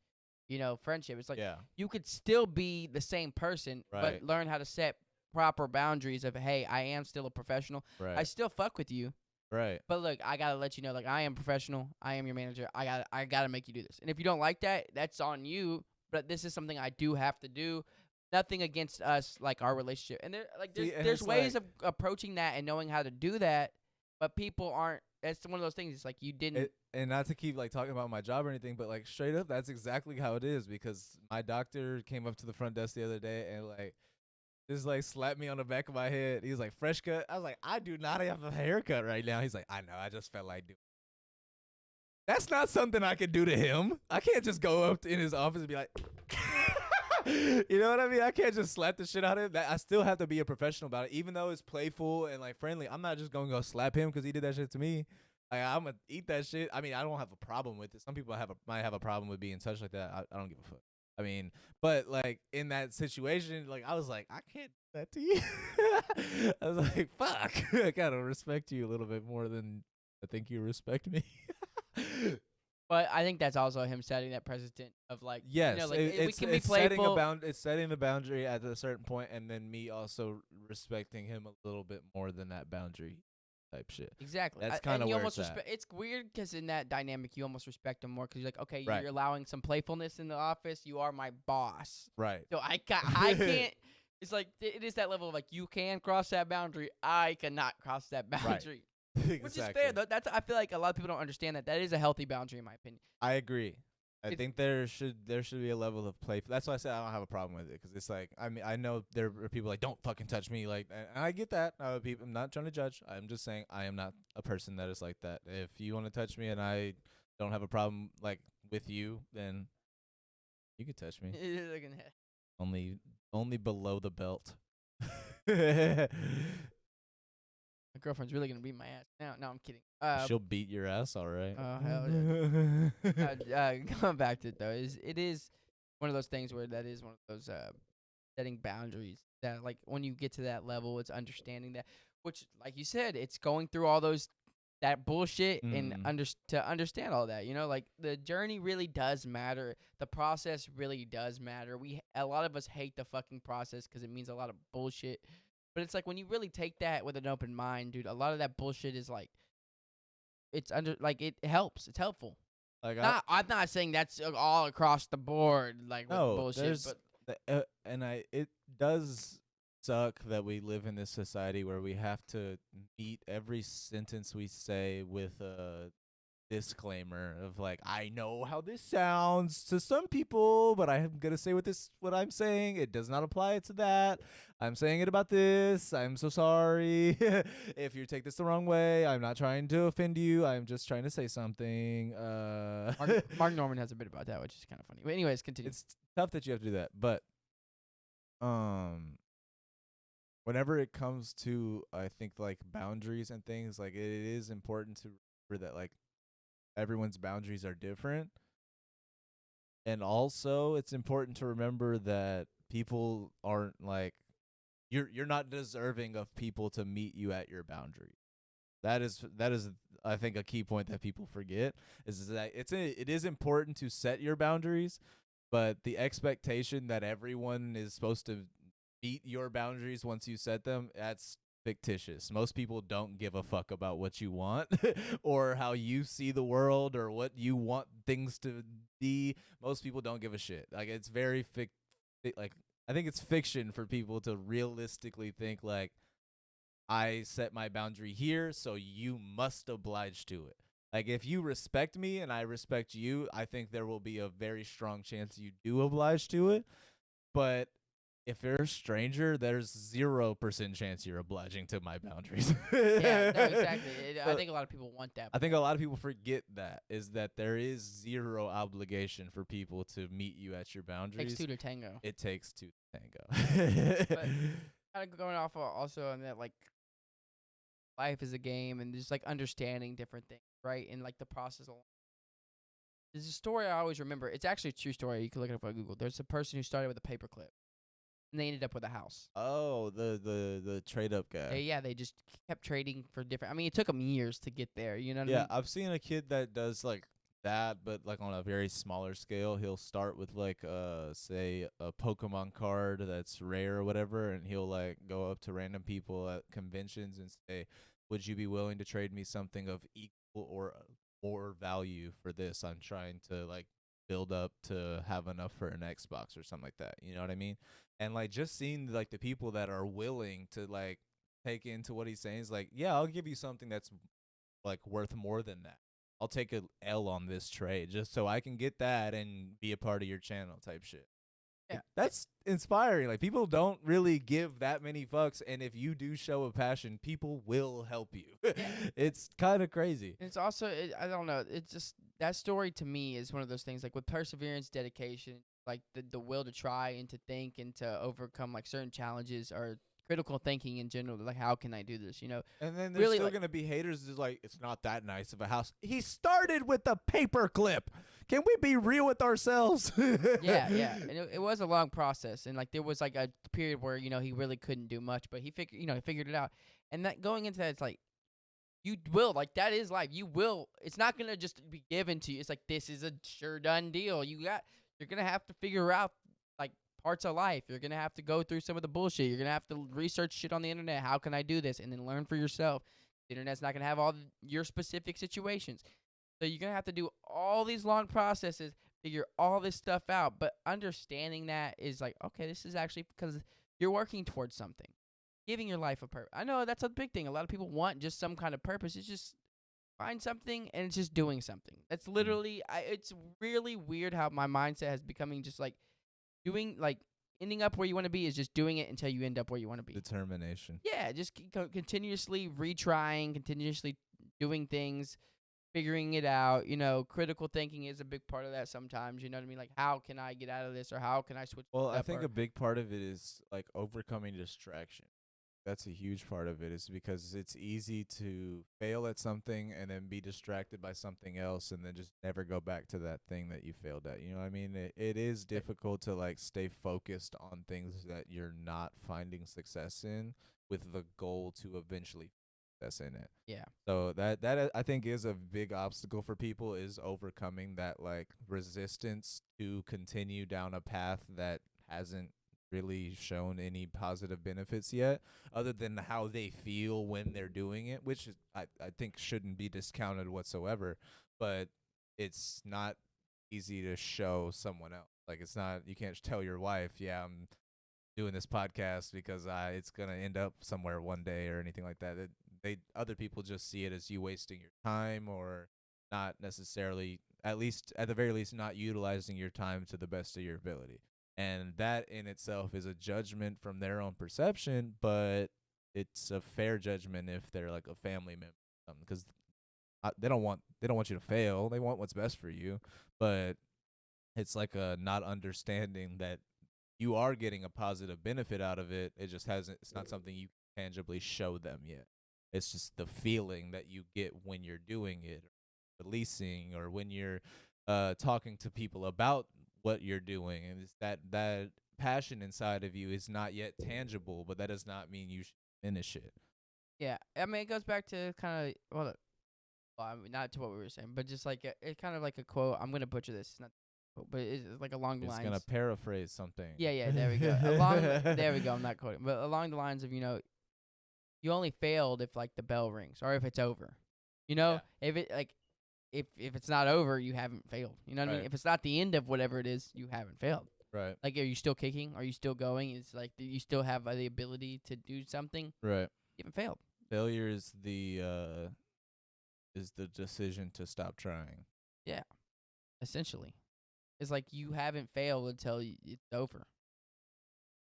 friendship. It's like yeah, you could still be the same person, Right. but learn how to set proper boundaries of, hey, I am still a professional. right, I still fuck with you, right. but look, I gotta let you know, like, I am professional. I am your manager. I gotta make you do this. And if you don't like that, that's on you. But this is something I do have to do. Nothing against us, like our relationship. And there's and ways it's of approaching that and knowing how to do that, but people aren't. It's one of those things. It's like you didn't. And not to keep like talking about my job or anything, but like straight up, that's exactly how it is. Because my doctor came up to the front desk the other day and like just like slapped me on the back of my head. He was like, "Fresh cut." I was like, "I do not have a haircut right now." He's like, "I know. I just felt like doing." That's not something I can do to him. I can't just go up in his office and be like, you know what I mean? I can't just slap the shit out of him. I still have to be a professional about it, even though it's playful and like friendly. I'm not just gonna go slap him because he did that shit to me. Like, I'm gonna eat that shit. I mean, I don't have a problem with it. Some people might have a problem with being touched like that. I don't give a fuck. I mean, but like in that situation, like I was like, I can't do that to you. I was like, fuck. I gotta respect you a little bit more than I think you respect me. But I think that's also him setting that precedent of like, Yes, like, we can be it's setting playful. it's setting the boundary at a certain point, and then me also respecting him a little bit more than that boundary type shit. Exactly. That's kinda and you where almost it's at. It's weird because in that dynamic, you almost respect him more because you're like, okay, Right. you're allowing some playfulness in the office. You are my boss, Right. so I can't. It's like it is that level of like you can cross that boundary. I cannot cross that boundary, which is fair though. That's I feel like a lot of people don't understand that. That is a healthy boundary in my opinion. I agree. I It's- think there should be a level of play. That's why I said I don't have a problem with it because it's like I mean I know there are people like don't fucking touch me like and I get that. I'm not trying to judge. I'm just saying I am not a person that is like that. If you want to touch me and I don't have a problem like with you, then you can touch me. They're gonna- Only below the belt. My girlfriend's really gonna beat my ass. No, I'm kidding. She'll beat your ass, all right. Oh, hell going back to it though, it is one of those things where that is one of those setting boundaries that like when you get to that level, it's understanding that, which like you said, it's going through all that bullshit and to understand all that. Like the journey really does matter. The process really does matter. A lot of us hate the fucking process because it means a lot of bullshit. But it's like when you really take that with an open mind, dude, a lot of that bullshit is like, it helps. It's helpful. Like I'm not saying that's all across the board, like with bullshit, but it does suck that we live in this society where we have to meet every sentence we say with a disclaimer of like, I know how this sounds to some people, but I'm gonna say what I'm saying. It does not apply to that. I'm saying it about this. I'm so sorry if you take this the wrong way. I'm not trying to offend you. I'm just trying to say something. Mark Norman has a bit about that, which is kind of funny. But anyways, continue. It's tough that you have to do that, but whenever it comes to I think like boundaries and things, like it is important to remember that like everyone's boundaries are different. And also it's important to remember that people aren't like you're not deserving of people to meet you at your boundary. That is I think a key point that people forget is that it is important to set your boundaries, but the expectation that everyone is supposed to meet your boundaries once you set them, that's fictitious. Most people don't give a fuck about what you want or how you see the world or what you want things to be. Most people don't give a shit. Like it's very like I think it's fiction for people to realistically think like I set my boundary here, so you must oblige to it. Like if you respect me and I respect you, I think there will be a very strong chance you do oblige to it. But if you're a stranger, there's 0% chance you're obliging to my boundaries. Yeah, no, exactly. I think a lot of people want that. I think a lot of people forget that is that there is 0 obligation for people to meet you at your boundaries. Takes two to tango. It takes 2 to tango. But kind of going off also on that, like life is a game and just like understanding different things, right? And like the process along. There's a story I always remember. It's actually a true story. You can look it up on Google. There's a person who started with a paperclip, and they ended up with a house. Oh, the trade up guy. They just kept trading for different. I mean, it took them years to get there. You know what I Yeah, mean? I've seen a kid that does like that, but like on a very smaller scale. He'll start with like say a Pokemon card that's rare or whatever, and he'll like go up to random people at conventions and say, "Would you be willing to trade me something of equal or more value for this? I'm trying to like build up to have enough for an Xbox or something like that." You know what I mean? And like just seeing like the people that are willing to like take into what he's saying is like, yeah, I'll give you something that's like worth more than that. I'll take a L on this trade just so I can get that and be a part of your channel type shit. Yeah. Like, that's inspiring. Like people don't really give that many fucks, and if you do show a passion, people will help you. It's kind of crazy. It's also, I don't know. It's just that story to me is one of those things like with perseverance, dedication, like the will to try and to think and to overcome like certain challenges or critical thinking in general. Like, how can I do this? You know, And then there's really, still like- gonna be haters who's like, it's not that nice of a house. He started with a paperclip. Can we be real with ourselves? yeah. And it was a long process, and like there was like a period where he really couldn't do much, but he figured it out. And that going into that, it's like you will like that is life. You will. It's not gonna just be given to you. It's like this is a sure done deal. You're gonna have to figure out like parts of life. You're gonna have to go through some of the bullshit. You're gonna have to research shit on the internet. How can I do this? And then learn for yourself. The internet's not gonna have all your specific situations. So you're going to have to do all these long processes, figure all this stuff out. But understanding that is like, okay, this is actually because you're working towards something, giving your life a purpose. I know that's a big thing. A lot of people want just some kind of purpose. It's just find something and it's just doing something. That's literally, it's really weird how my mindset has becoming just like doing, like ending up where you want to be is just doing it until you end up where you want to be. Determination. Yeah, just continuously retrying, continuously doing things. Figuring it out, critical thinking is a big part of that sometimes, you know what I mean? Like, how can I get out of this or how can I switch? Well, I up think or- a big part of it is like overcoming distraction. That's a huge part of it, is because it's easy to fail at something and then be distracted by something else and then just never go back to that thing that you failed at. You know what I mean? It is difficult to like stay focused on things that you're not finding success in with the goal to eventually that's in it. Yeah. So that I think is a big obstacle for people, is overcoming that like resistance to continue down a path that hasn't really shown any positive benefits yet, other than how they feel when they're doing it, which is, I think shouldn't be discounted whatsoever, but it's not easy to show someone else. Like it's not, you can't tell your wife, yeah, I'm doing this podcast because it's gonna end up somewhere one day or anything like that. Other people just see it as you wasting your time or not necessarily, at the very least, not utilizing your time to the best of your ability. And that in itself is a judgment from their own perception, but it's a fair judgment if they're like a family member, because they don't want you to fail. They want what's best for you, but it's like a not understanding that you are getting a positive benefit out of it. It just hasn't. It's not something you tangibly show them yet. It's just the feeling that you get when you're doing it, or releasing, or when you're talking to people about what you're doing, and it's that passion inside of you is not yet tangible, but that does not mean you should finish it. Yeah, I mean, it goes back to kind of I mean, not to what we were saying, but just like it's kind of like a quote. I'm gonna butcher this, it's not a quote, but it's like along the It's lines. gonna paraphrase something. Yeah, there we go. There we go. I'm not quoting, but along the lines of, you only failed if like the bell rings or if it's over. If it like if it's not over, you haven't failed. You know what I mean? Right. If it's not the end of whatever it is, you haven't failed. Right. Like, are you still kicking? Are you still going? It's like, do you still have the ability to do something? Right. You haven't failed. Failure is the decision to stop trying. Yeah, essentially, it's like you haven't failed until it's over.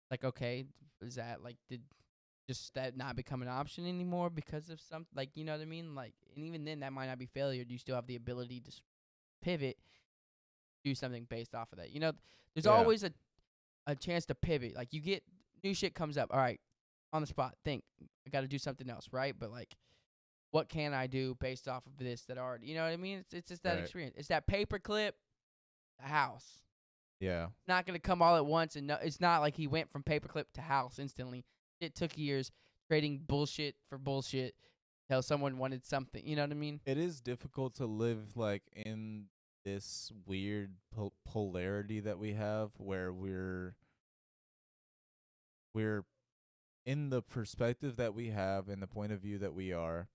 Like, okay, is that like did just that not become an option anymore because of something? Like, you know what I mean? Like, and even then, that might not be failure. Do you still have the ability to pivot, do something based off of that? There's Yeah. always a chance to pivot. Like, you get new shit comes up. All right, on the spot, think I got to do something else, right? But like, what can I do based off of this that already? You know what I mean? It's just that Right. experience. It's that paperclip, the house. Yeah. Not gonna come all at once, and it's not like he went from paperclip to house instantly. It took years trading bullshit for bullshit till someone wanted something. You know what I mean? It is difficult to live like in this weird polarity that we have, where we're in the perspective that we have and the point of view that we are,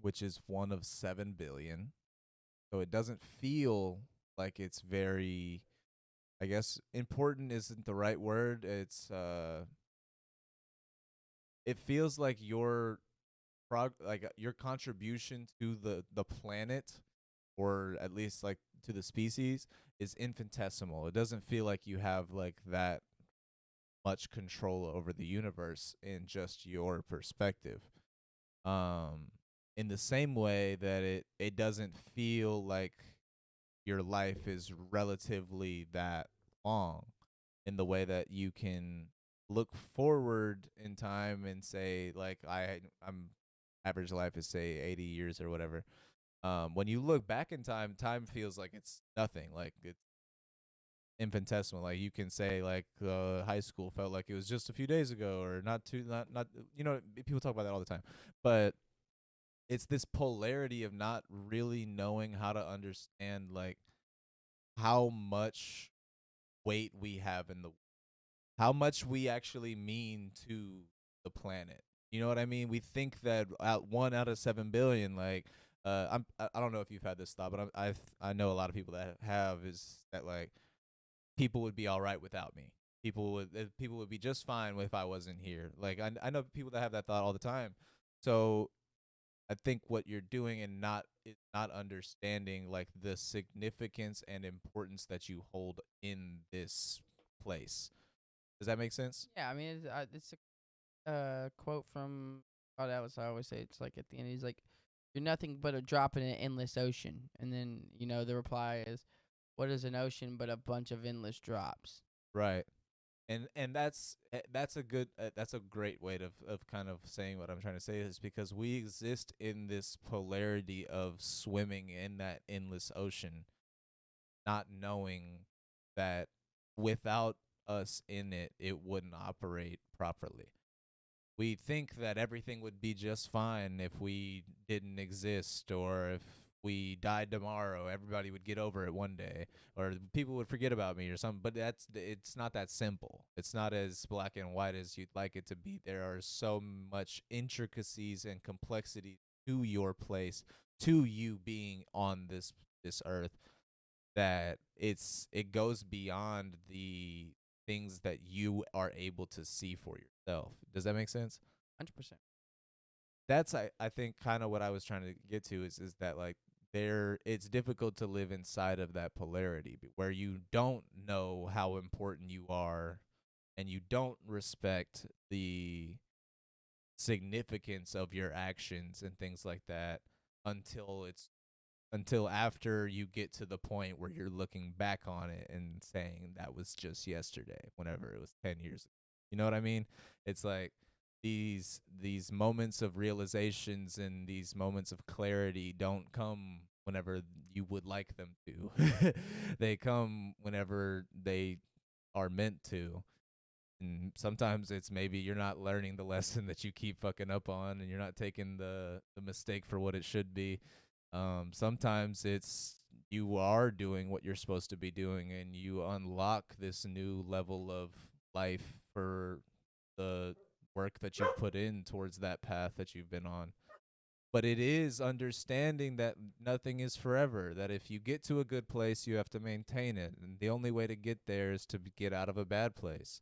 which is one of 7 billion. So it doesn't feel like it's very, I guess important isn't the right word. It feels like your contribution to the planet, or at least like to the species, is infinitesimal. It doesn't feel like you have like that much control over the universe in just your perspective. In the same way that it doesn't feel like your life is relatively that long, in the way that you can look forward in time and say, like, I'm average life is say 80 years or whatever. When you look back in time feels like it's nothing, like it's infinitesimal. Like, you can say like high school felt like it was just a few days ago, or not people talk about that all the time. But it's this polarity of not really knowing how to understand like how much weight we have in how much we actually mean to the planet. You know what I mean? We think that 1 out of 7 billion, like, I don't know if you've had this thought, but I know a lot of people that have, is that like people would be all right without me. People would be just fine if I wasn't here. Like, I know people that have that thought all the time. So I think what you're doing and not understanding like the significance and importance that you hold in this place. Does that make sense? Yeah, I mean, it's a quote from Scott Ellis. I always say it's like at the end, he's like, "You're nothing but a drop in an endless ocean." And then the reply is, "What is an ocean but a bunch of endless drops?" Right. And that's a great way of kind of saying what I'm trying to say, is because we exist in this polarity of swimming in that endless ocean, not knowing that without us in it, it wouldn't operate properly. We think that everything would be just fine if we didn't exist, or if we died tomorrow, everybody would get over it one day, or people would forget about me or something. But it's not that simple. It's not as black and white as you'd like it to be. There are so much intricacies and complexity to your place, to you being on this earth, that it goes beyond the things that you are able to see for yourself. Does that make sense? 100%. That's I think kind of what I was trying to get to, is that like it's difficult to live inside of that polarity where you don't know how important you are, and you don't respect the significance of your actions and things like that until after you get to the point where you're looking back on it and saying that was just yesterday, whenever it was 10 years ago. You know what I mean? It's like these moments of realizations and these moments of clarity don't come whenever you would like them to. They come whenever they are meant to. And sometimes it's maybe you're not learning the lesson that you keep fucking up on, and you're not taking the mistake for what it should be. Sometimes it's you are doing what you're supposed to be doing, and you unlock this new level of life for the work that you've put in towards that path that you've been on. But it is understanding that nothing is forever, that if you get to a good place, you have to maintain it. And the only way to get there is to get out of a bad place.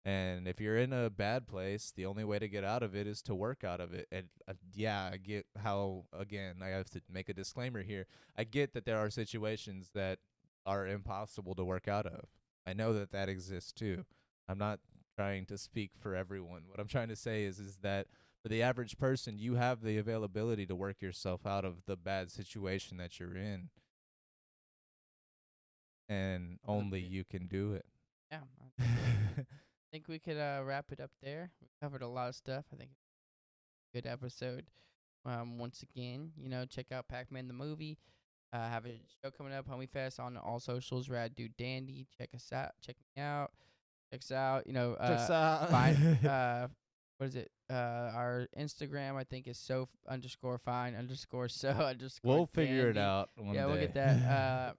And if you're in a bad place, the only way to get out of it is to work out of it. And yeah, I get how, again, I have to make a disclaimer here. I get that there are situations that are impossible to work out of. I know that that exists too. I'm not trying to speak for everyone. What I'm trying to say is that for the average person, you have the availability to work yourself out of the bad situation that you're in. And only you can do it. Yeah. I think we could wrap it up there. We covered a lot of stuff. I think good episode. Once again, check out Pac-Man the movie. Have a show coming up, Homie Fest, on all socials. Rad Dude Dandy. Check us out. Check me out. Check us out. Checks out. Find, what is it? Our Instagram, I think, is so_fine_so_. We'll figure it dandy. out one day. Yeah, we'll get that.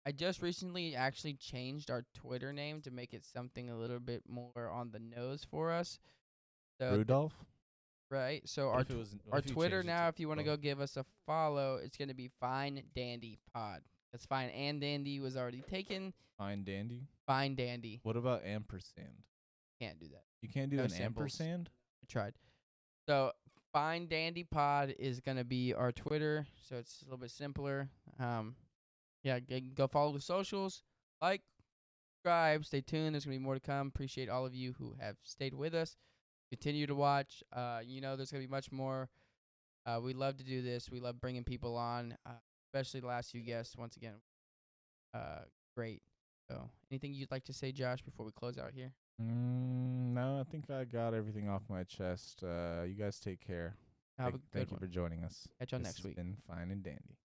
I just recently actually changed our Twitter name to make it something a little bit more on the nose for us. So Rudolph? right. So What our if it was- what our if you Twitter changed it now, to if you want to Rudolph? go give us a follow, it's going to be Fine Dandy Pod. That's Fine and Dandy was already taken. Fine dandy. Fine Dandy. What about ampersand? Can't do that. You can't do No an symbols. ampersand? I tried. So Fine Dandy Pod is going to be our Twitter, so it's a little bit simpler. Yeah, go follow the socials, like, subscribe, stay tuned. There's going to be more to come. Appreciate all of you who have stayed with us. Continue to watch. There's going to be much more. We love to do this. We love bringing people on, especially the last few guests. Once again, great. So anything you'd like to say, Josh, before we close out here? No, I think I got everything off my chest. You guys take care. Have a Thank good you one. for joining us. Catch y'all This next has week. been Fine and Dandy.